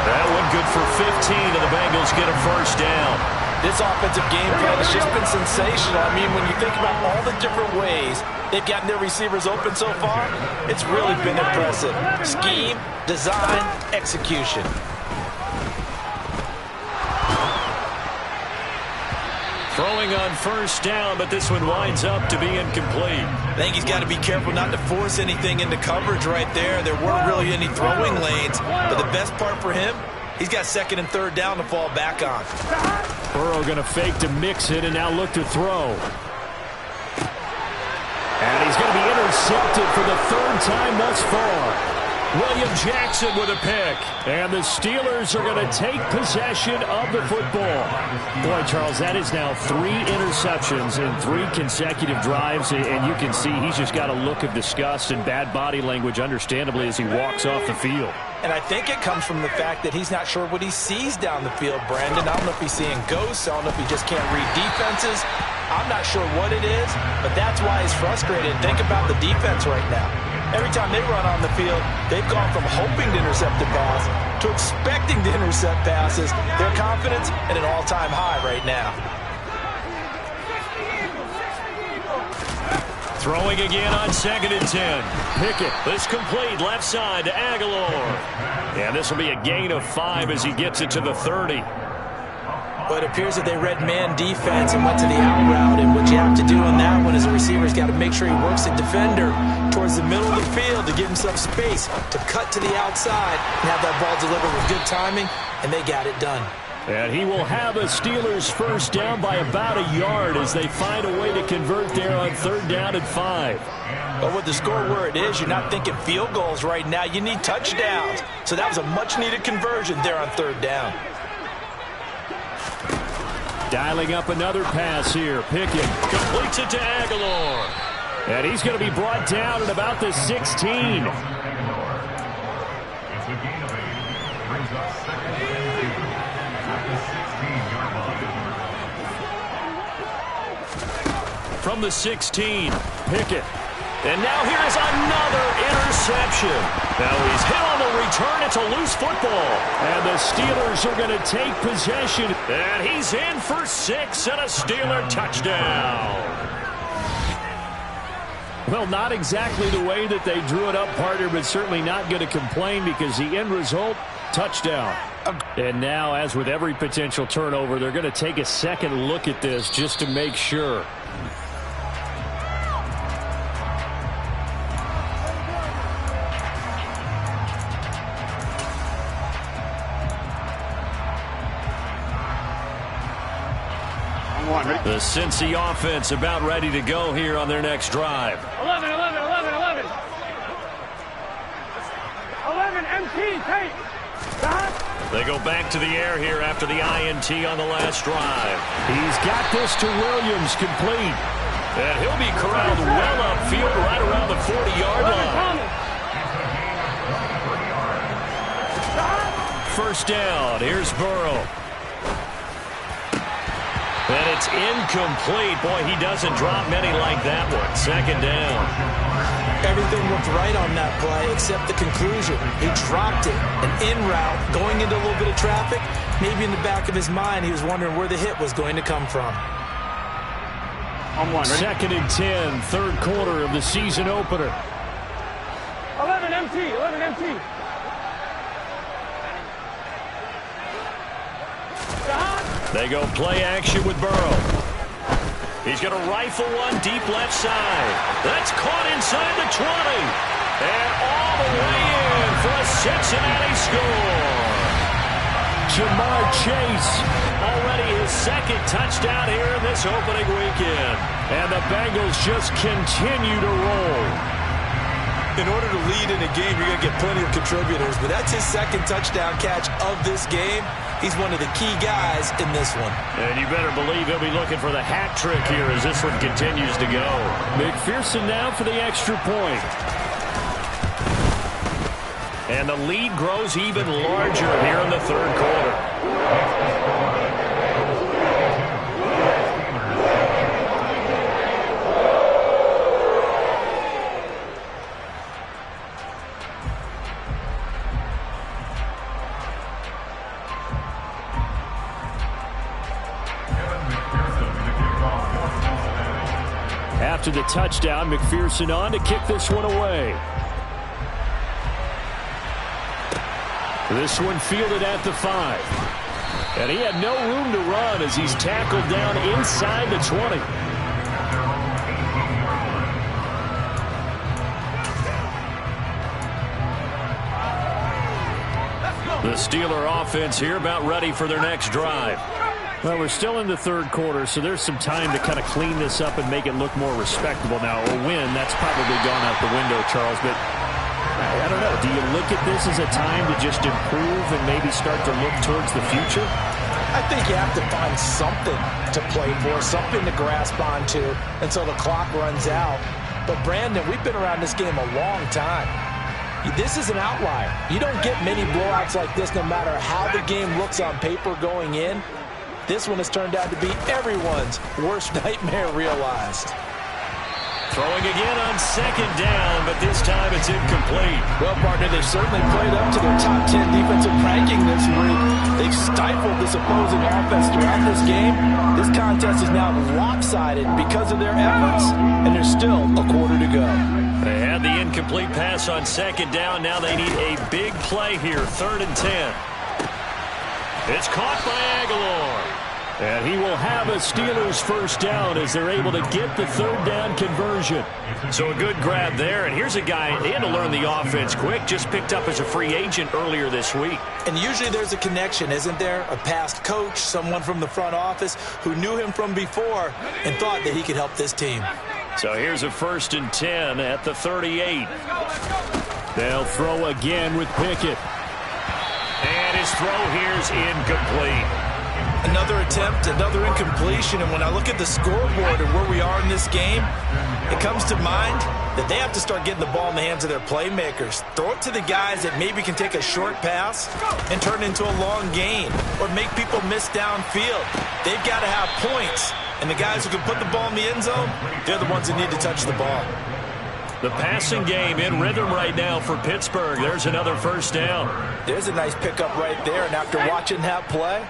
That one good for 15, and the Bengals get a first down. This offensive game plan has just been sensational. I mean, when you think about all the different ways they've gotten their receivers open so far, it's really been impressive. Scheme, design, execution. Throwing on first down, but this one winds up to be incomplete. I think he's got to be careful not to force anything into coverage right there. There weren't really any throwing lanes, but the best part for him, he's got 2nd and 3rd down to fall back on. Burrow going to fake to mix it and now look to throw. And he's going to be intercepted for the 3rd time thus far. William Jackson with a pick. And the Steelers are going to take possession of the football. Boy, Charles, that is now 3 interceptions in 3 consecutive drives. And you can see he's just got a look of disgust and bad body language, understandably, as he walks off the field. And I think it comes from the fact that he's not sure what he sees down the field, Brandon. I don't know if he's seeing ghosts. I don't know if he just can't read defenses. I'm not sure what it is, but that's why he's frustrated. Think about the defense right now. Every time they run on the field, they've gone from hoping to intercept a pass to expecting to intercept passes. Their confidence at an all-time high right now. Throwing again on 2nd and 10. Pickett is complete left side to Aguilar. And this will be a gain of 5 as he gets it to the 30. Well, it appears that they read man defense and went to the out route, and what you have to do on that one as a receiver's got to make sure he works the defender towards the middle of the field to give himself space to cut to the outside and have that ball delivered with good timing, and they got it done. And he will have a Steelers first down by about a yard as they find a way to convert there on 3rd down and 5. But with the score where it is, you're not thinking field goals right now. You need touchdowns. So that was a much-needed conversion there on 3rd down. Dialing up another pass here. Pickett completes it to Aguilar. And he's going to be brought down at about the 16. From the 16, Pickett. And now here is another interception. Now he's hit on the return. It's a loose football. And the Steelers are going to take possession. And he's in for 6 and a Steeler touchdown. Well, not exactly the way that they drew it up, partner, but certainly not going to complain because the end result, Touchdown. And now, as with every potential turnover, they're going to take a second look at this just to make sure. The Cincy offense about ready to go here on their next drive. 11 MT, take. They go back to the air here after the INT on the last drive. He's got this to Williams, complete. And he'll be corralled well upfield right around the 40-yard line. First down, here's Burrow. And it's incomplete. Boy, he doesn't drop many like that one. Second down. Everything looked right on that play except the conclusion. He dropped it. An in route, going into a little bit of traffic. Maybe in the back of his mind, he was wondering where the hit was going to come from. Second and 10, third quarter of the season opener. 11 MT. They go play action with Burrow. He's going to rifle one deep left side. That's caught inside the 20. And all the way in for a Cincinnati score. Jamar Chase. Already his second touchdown here in this opening weekend. And the Bengals just continue to roll. In order to lead in a game, you're going to get plenty of contributors, but that's his second touchdown catch of this game. He's one of the key guys in this one. And you better believe he'll be looking for the hat trick here as this one continues to go. McPherson now for the extra point. And the lead grows even larger here in the third quarter. After the touchdown, McPherson on to kick this one away. This one fielded at the 5. And he had no room to run as he's tackled down inside the 20. The Steeler offense here about ready for their next drive. Well, we're still in the third quarter, so there's some time to kind of clean this up and make it look more respectable. Now, a win, that's probably gone out the window, Charles, but I don't know. Do you look at this as a time to just improve and maybe start to look towards the future? I think you have to find something to play for, something to grasp onto until the clock runs out. But, Brandon, we've been around this game a long time. This is an outlier. You don't get many blowouts like this no matter how the game looks on paper going in. This one has turned out to be everyone's worst nightmare realized. Throwing again on second down, but this time it's incomplete. Well, partner, they've certainly played up to their top 10 defensive ranking this week. They've stifled this opposing offense throughout this game. This contest is now lopsided because of their efforts, and there's still a quarter to go. They had the incomplete pass on second down. Now they need a big play here, 3rd and 10. It's caught by Aguilar. And he will have a Steelers first down as they're able to get the third down conversion. So a good grab there. And here's a guy, they had to learn the offense quick, just picked up as a free agent earlier this week. And usually there's a connection, isn't there? A past coach, someone from the front office who knew him from before and thought that he could help this team. So here's a 1st and 10 at the 38. They'll throw again with Pickett. And his throw here's incomplete. Another attempt, another incompletion, and when I look at the scoreboard and where we are in this game, it comes to mind that they have to start getting the ball in the hands of their playmakers. Throw it to the guys that maybe can take a short pass and turn it into a long gain or make people miss downfield. They've got to have points, and the guys who can put the ball in the end zone, they're the ones that need to touch the ball. The passing game in rhythm right now for Pittsburgh. There's another first down. There's a nice pickup right there, and after watching that play,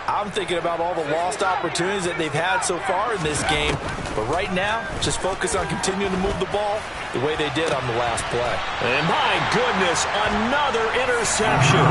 I'm thinking about all the lost opportunities that they've had so far in this game. But right now, just focus on continuing to move the ball the way they did on the last play. And my goodness, another interception.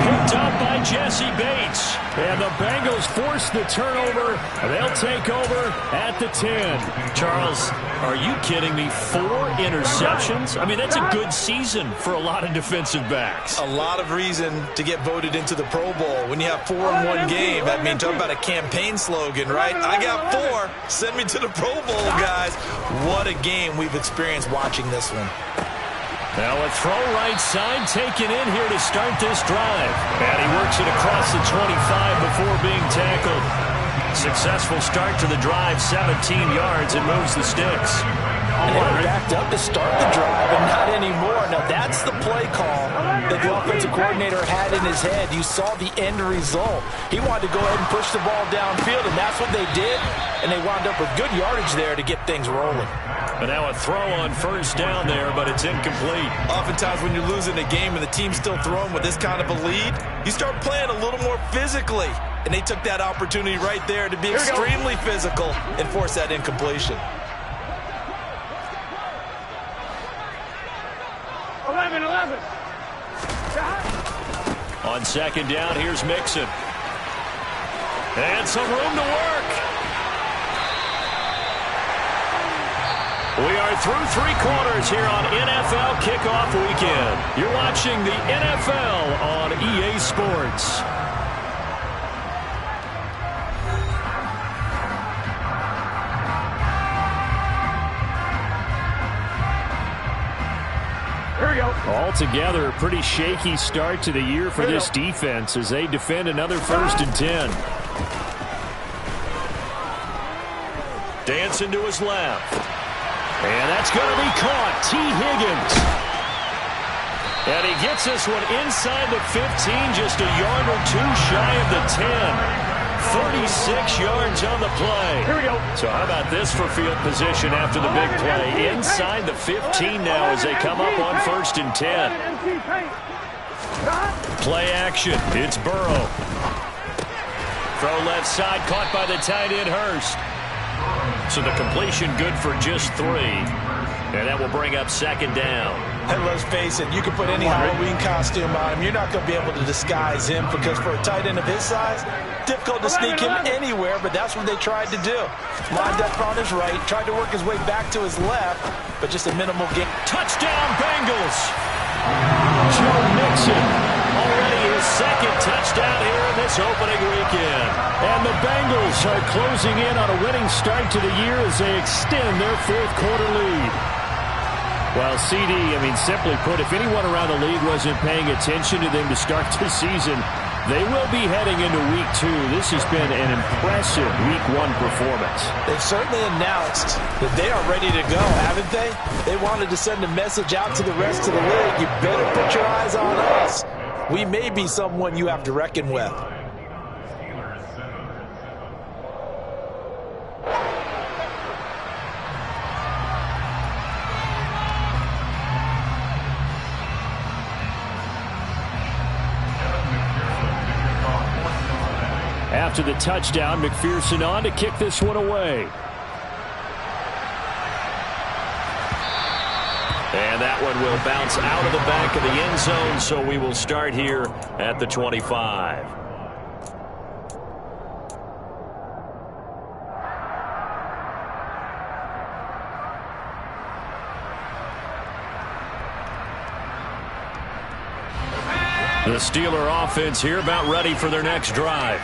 Picked up by Jesse Bates. And the Bengals force the turnover. They'll take over at the 10. Charles, are you kidding me? 4 interceptions? I mean, that's a good season for a lot of defensive backs. A lot of reason to get voted into the Pro Bowl. When you have 4 in one game, that means talk about a campaign slogan, right? I got 4. Send me to the Pro Bowl, guys. What a game we've experienced watching this one. Now a throw right side taken in here to start this drive. And he works it across the 25 before being tackled. Successful start to the drive, 17 yards, and moves the sticks. And they were backed up to start the drive, but not anymore. Now that's the play call that the offensive coordinator had in his head. You saw the end result. He wanted to go ahead and push the ball downfield, and that's what they did. And they wound up with good yardage there to get things rolling. And now a throw on first down there, but it's incomplete. Oftentimes when you're losing a game and the team's still throwing with this kind of a lead, you start playing a little more physically. And they took that opportunity right there to be extremely physical and force that incompletion. 11. On second down, here's Mixon. And some room to work. We are through 3 quarters here on NFL Kickoff Weekend. You're watching the NFL on EA Sports. Altogether, a pretty shaky start to the year for this defense as they defend another 1st and 10. Dancing to his left. And that's going to be caught. T. Higgins. And he gets this one inside the 15, just a yard or 2 shy of the 10. 36 yards on the play. Here we go. So how about this for field position after the big play? Inside the 15 now as they come up on 1st and 10. Play action. It's Burrow. Throw left side, caught by the tight end Hurst. So the completion good for just 3. And that will bring up 2nd down. And let's face it, you can put any Halloween costume on him. You're not going to be able to disguise him because for a tight end of his size, difficult to sneak him anywhere, but that's what they tried to do. Lined up on his right, tried to work his way back to his left, but just a minimal gain. Touchdown, Bengals! Joe Mixon, already his 2nd touchdown here in this opening weekend. And the Bengals are closing in on a winning start to the year as they extend their 4th quarter lead. Well, CD, simply put, if anyone around the league wasn't paying attention to them to start this season, they will be heading into Week 2. This has been an impressive Week 1 performance. They've certainly announced that they are ready to go, haven't they? They wanted to send a message out to the rest of the league. You better put your eyes on us. We may be someone you have to reckon with. After the touchdown, McPherson on to kick this one away. And that one will bounce out of the back of the end zone, so we will start here at the 25. The Steeler offense here about ready for their next drive.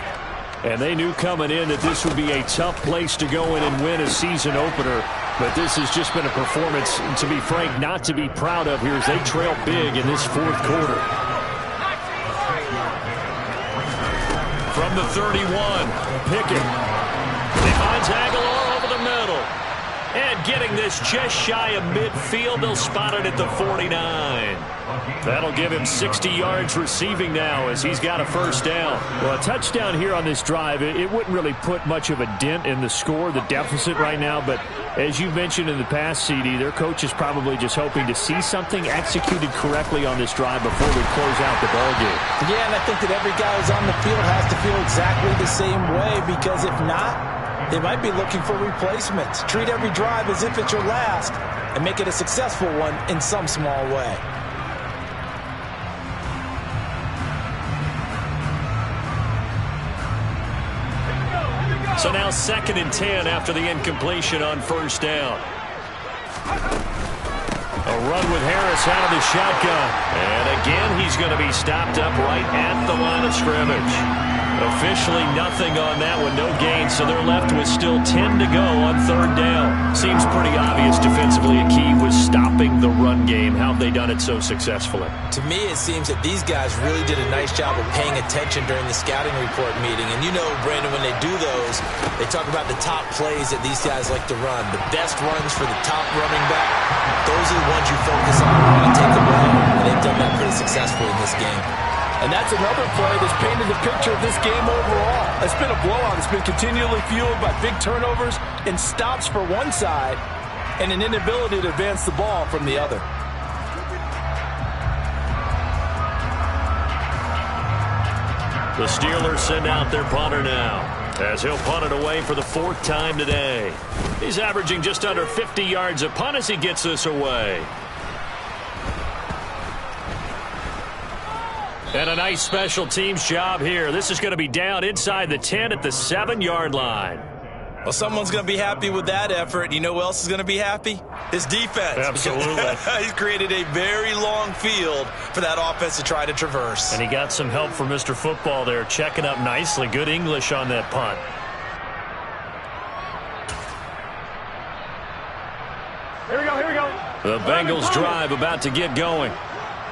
And they knew coming in that this would be a tough place to go in and win a season opener. But this has just been a performance, to be frank, not to be proud of here as they trail big in this 4th quarter. From the 31, Pickett. He finds Aguilar over the middle. And getting this just shy of midfield, they'll spot it at the 49. That'll give him 60 yards receiving now as he's got a first down. Well, a touchdown here on this drive, it wouldn't really put much of a dent in the score, the deficit right now. But as you mentioned in the past, CD, their coach is probably just hoping to see something executed correctly on this drive before we close out the ball game. Yeah, and I think that every guy who's on the field has to feel exactly the same way, because if not, they might be looking for replacements. Treat every drive as if it's your last and make it a successful one in some small way. So now 2nd and 10 after the incompletion on first down. A run with Harris out of the shotgun. And again, he's going to be stopped up right at the line of scrimmage. Officially nothing on that one, no gain, so they're left with still 10 to go on 3rd down. Seems pretty obvious defensively a key was stopping the run game. How have they done it so successfully? To me, it seems that these guys really did a nice job of paying attention during the scouting report meeting. And you know, Brandon, when they do those, they talk about the top plays that these guys like to run. The best runs for the top running back, those are the ones you focus on and take away. And they've done that pretty successfully in this game. And that's another play that's painted the picture of this game overall. It's been a blowout. It's been continually fueled by big turnovers and stops for one side and an inability to advance the ball from the other. The Steelers send out their punter now, as he'll punt it away for the 4th time today. He's averaging just under 50 yards a punt as he gets this away. And a nice special teams job here. This is going to be down inside the 10 at the 7-yard line. Well, someone's going to be happy with that effort. You know who else is going to be happy? His defense. Absolutely. He's created a very long field for that offense to try to traverse. And he got some help from Mr. Football there, checking up nicely. Good English on that punt. Here we go, here we go. The Bengals drive about to get going.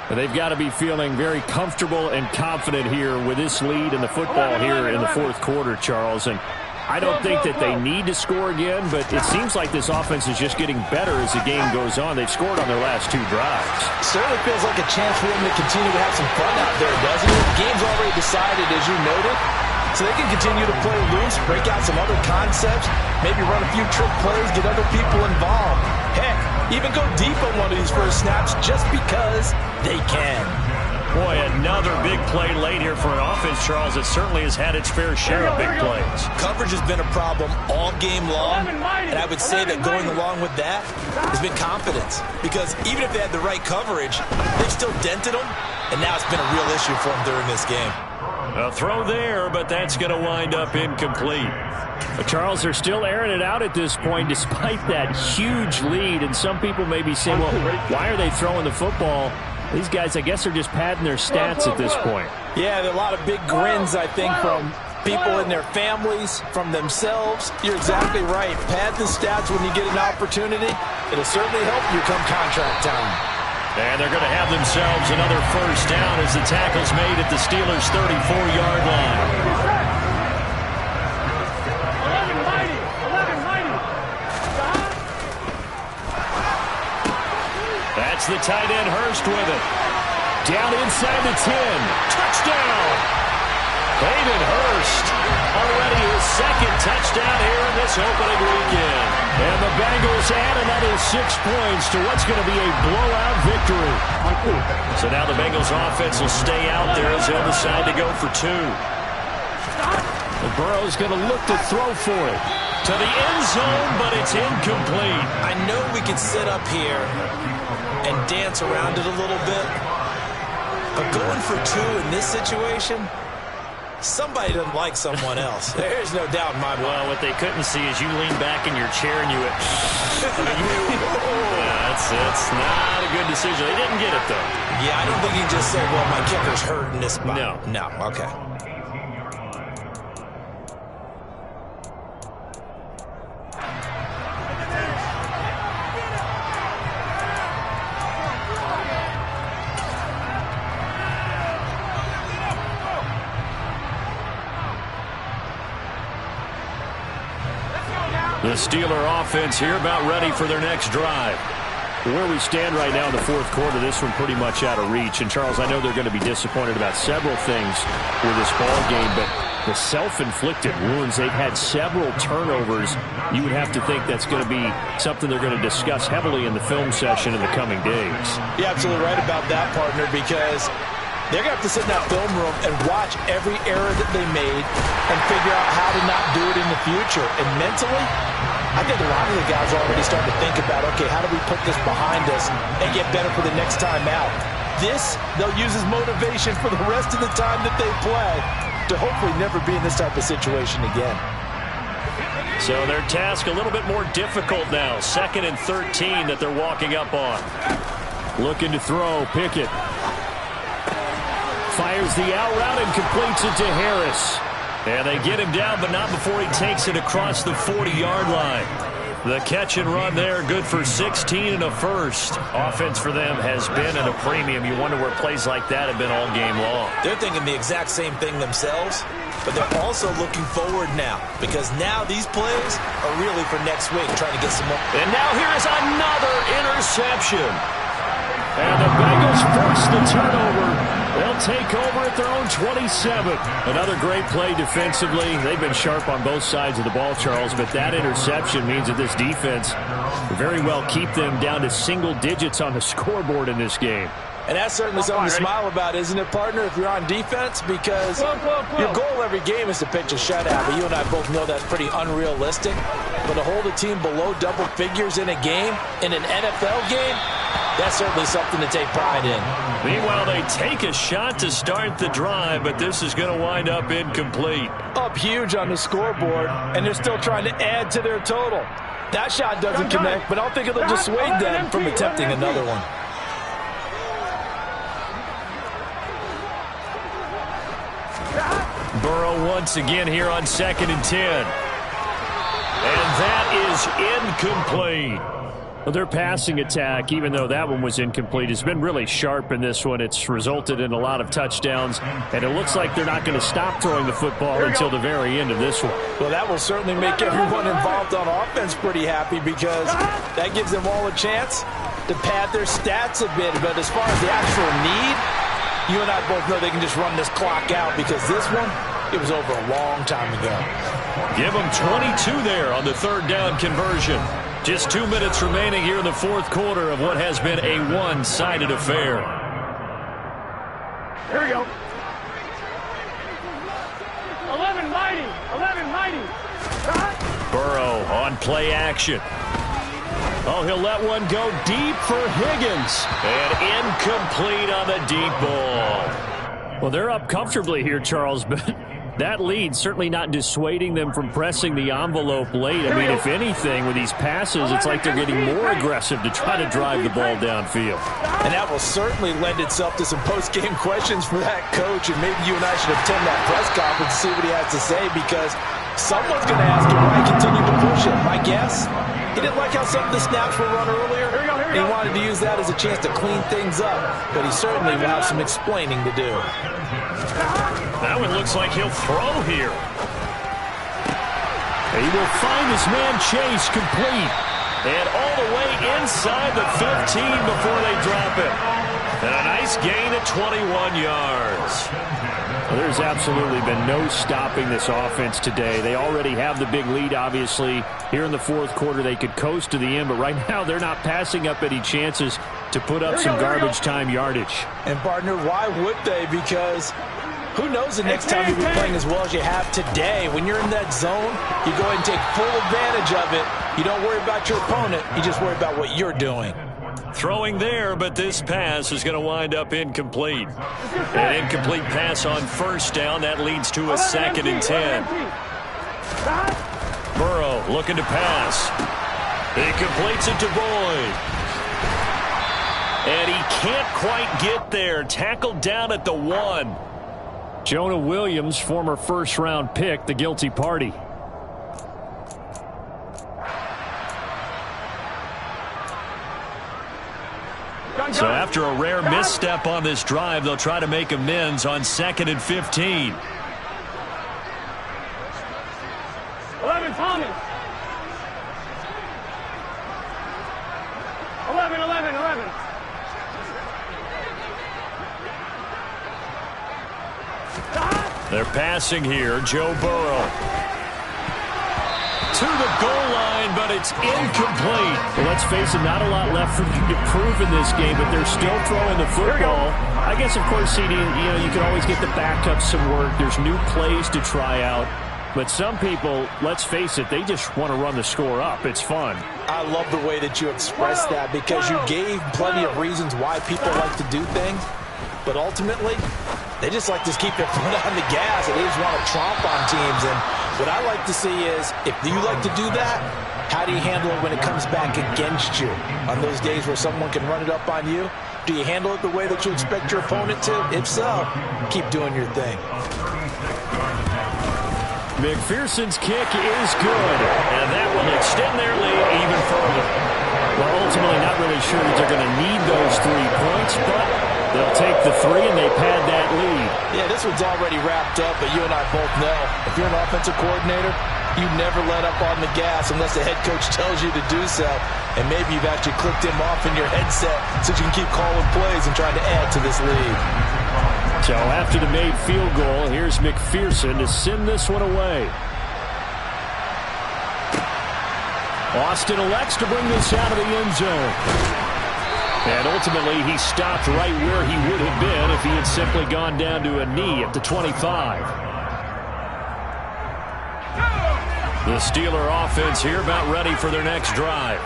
They've got to be feeling very comfortable and confident here with this lead in the football here in the 4th quarter, Charles. And I don't think that they need to score again, but it seems like this offense is just getting better as the game goes on. They've scored on their last 2 drives. Certainly feels like a chance for them to continue to have some fun out there, doesn't it? The game's already decided, as you noted, so they can continue to play loose, break out some other concepts, maybe run a few trick plays, get other people involved. Heck, even go deep on one of these first snaps just because they can. Boy, another big play late here for an offense, Charles, that certainly has had its fair share of big plays. Coverage has been a problem all game long, and I would say that going along with that has been confidence. Because even if they had the right coverage, they've still dented them, and now it's been a real issue for them during this game. A throw there, but that's going to wind up incomplete. But Charles, they're still airing it out at this point despite that huge lead. And some people may be saying, well, why are they throwing the football? These guys, I guess, are just padding their stats at this point. Yeah, there are a lot of big grins, I think, from people and their families, from themselves. You're exactly right. Pad the stats when you get an opportunity. It'll certainly help you come contract time. And they're going to have themselves another first down as the tackle's made at the Steelers' 34-yard line. That's the tight end Hurst with it. Down inside the 10. Touchdown! Hayden Hurst. Already his 2nd touchdown here in this opening weekend. And the Bengals add another 6 points to what's going to be a blowout victory. So now the Bengals offense will stay out there as they'll decide to go for 2. The Burrow's going to look to throw for it. To the end zone, but it's incomplete. I know we could sit up here and dance around it a little bit, but going for 2 in this situation, somebody doesn't like someone else. There's no doubt in my mind. Well, what they couldn't see is you lean back in your chair and you went, it's not a good decision. They didn't get it, though. Yeah, I don't think he just said, well, my kicker's hurt in this spot. No, okay. The Steeler offense here about ready for their next drive. Where we stand right now in the fourth quarter, this one pretty much out of reach. And, Charles, I know they're going to be disappointed about several things with this ball game, but the self-inflicted wounds, they've had several turnovers. You would have to think that's going to be something they're going to discuss heavily in the film session in the coming days. You're absolutely right about that, partner, because they're going to have to sit in that film room and watch every error that they made and figure out how to not do it in the future. And mentally, I think a lot of the guys are already starting to think about, okay, how do we put this behind us and get better for the next time out? This, they'll use as motivation for the rest of the time that they play to hopefully never be in this type of situation again. So their task a little bit more difficult now. 2nd and 13 that they're walking up on. Looking to throw, Pickett. Fires the out route and completes it to Harris. And they get him down, but not before he takes it across the 40-yard line. The catch and run there, good for 16 and a first. Offense for them has been at a premium. You wonder where plays like that have been all game long. They're thinking the exact same thing themselves, but they're also looking forward now, because now these plays are really for next week, trying to get some more. And now here is another interception. And the Bengals force the turnover. They'll take over at their own 27. Another great play defensively. They've been sharp on both sides of the ball, Charles, but that interception means that this defense very well keep them down to single digits on the scoreboard in this game. And that's certainly something to smile about, isn't it, partner, if you're on defense? Because your goal every game is to pitch a shutout, but you and I both know that's pretty unrealistic. But to hold a team below double figures in a game, in an NFL game, that's certainly something to take pride in. Meanwhile, they take a shot to start the drive, but this is going to wind up incomplete. Up huge on the scoreboard, and they're still trying to add to their total. That shot doesn't connect, but I don't think it'll dissuade them from attempting another one. Burrow once again here on 2nd and 10. And that is incomplete. Well, their passing attack, even though that one was incomplete, has been really sharp in this one. It's resulted in a lot of touchdowns, and it looks like they're not going to stop throwing the football until the very end of this one. Well, that will certainly make everyone involved on offense pretty happy, because that gives them all a chance to pad their stats a bit. But as far as the actual need, you and I both know they can just run this clock out, because this one, it was over a long time ago. Give them 22 there on the 3rd down conversion. Just 2 minutes remaining here in the fourth quarter of what has been a one-sided affair. Here we go. 11 mighty. 11 mighty. Burrow on play action. Oh, he'll let one go deep for Higgins. And incomplete on the deep ball. Well, they're up comfortably here, Charles, but that lead certainly not dissuading them from pressing the envelope late. I mean, if anything, with these passes, it's like they're getting more aggressive to try to drive the ball downfield. And that will certainly lend itself to some post-game questions for that coach, and maybe you and I should attend that press conference to see what he has to say, because someone's going to ask him why he continued to push it. My guess, he didn't like how some of the snaps were run earlier. He wanted to use that as a chance to clean things up, but he certainly will have some explaining to do. That one looks like he'll throw here. He will find his man Chase complete. And all the way inside the 15 before they drop it. And a nice gain at 21 yards. Well, there's absolutely been no stopping this offense today. They already have the big lead, obviously. Here in the fourth quarter, they could coast to the end, but right now they're not passing up any chances to put up some garbage time yardage. And, partner, why would they? Because who knows the next time you'll be playing as well as you have today. When you're in that zone, you go ahead and take full advantage of it. You don't worry about your opponent. You just worry about what you're doing. Throwing there, but this pass is going to wind up incomplete. An incomplete pass on 1st down. That leads to a 2nd and 10. Burrow looking to pass. He completes it to Boyd. And he can't quite get there. Tackled down at the 1. Jonah Williams, former first-round pick, the guilty party. So after a rare misstep on this drive, they'll try to make amends on 2nd and 15. 11 Thomas. 11. They're passing here. Joe Burrow to the goal line, but it's incomplete. Well, let's face it, not a lot left for them to prove in this game, but they're still throwing the football. I guess, of course, CD, you can always get the backup some work. There's new plays to try out. But some people, let's face it, they just want to run the score up. It's fun. I love the way that you expressed that because you gave plenty of reasons why people like to do things. But ultimately, they just like to keep their foot on the gas, and they just want to tromp on teams. And what I like to see is, if you like to do that, how do you handle it when it comes back against you? On those days where someone can run it up on you, do you handle it the way that you expect your opponent to? If so, keep doing your thing. McPherson's kick is good, and that will extend their lead even further. Well, ultimately, not really sure that they're going to need those 3 points, but they'll take the 3 and they pad that lead. Yeah, this one's already wrapped up, but you and I both know if you're an offensive coordinator, you never let up on the gas unless the head coach tells you to do so. And maybe you've actually clicked him off in your headset so you can keep calling plays and trying to add to this lead. So after the made field goal, here's McPherson to send this one away. Austin elects to bring this out of the end zone. And ultimately, he stopped right where he would have been if he had simply gone down to a knee at the 25. The Steeler offense here about ready for their next drive.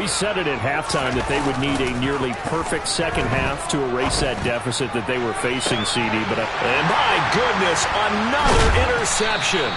We said it at halftime that they would need a nearly perfect second half to erase that deficit that they were facing, CD. And my goodness, another interception.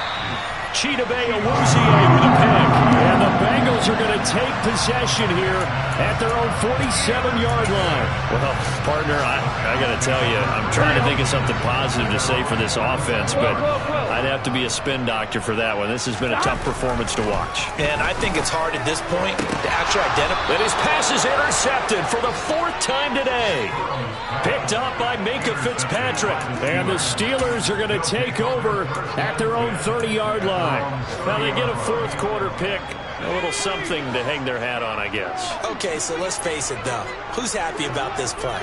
Chidobe Awuzie with a pick. And the Bengals are going to take possession here at their own 47-yard line. Well, partner, I got to tell you, I'm trying to think of something positive to say for this offense, but I'd have to be a spin doctor for that one. This has been a tough performance to watch. And I think it's hard at this point to actually identify. And his pass is intercepted for the 4th time today. Picked up by Minka Fitzpatrick. And the Steelers are going to take over at their own 30-yard line. Now they get a 4th quarter pick. A little something to hang their hat on, I guess. Okay, so let's face it, though. Who's happy about this play?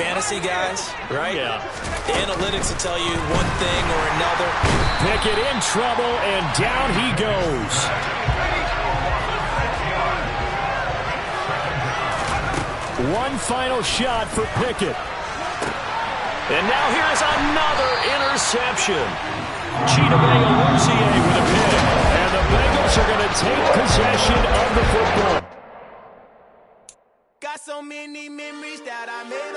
Fantasy guys, right? Yeah. The analytics will tell you one thing or another. Pickett in trouble, and down he goes. One final shot for Pickett. And now here's another interception. Chidobe Awuzie with a pick. And the Bengals are going to take possession of the football. Got so many memories that I made.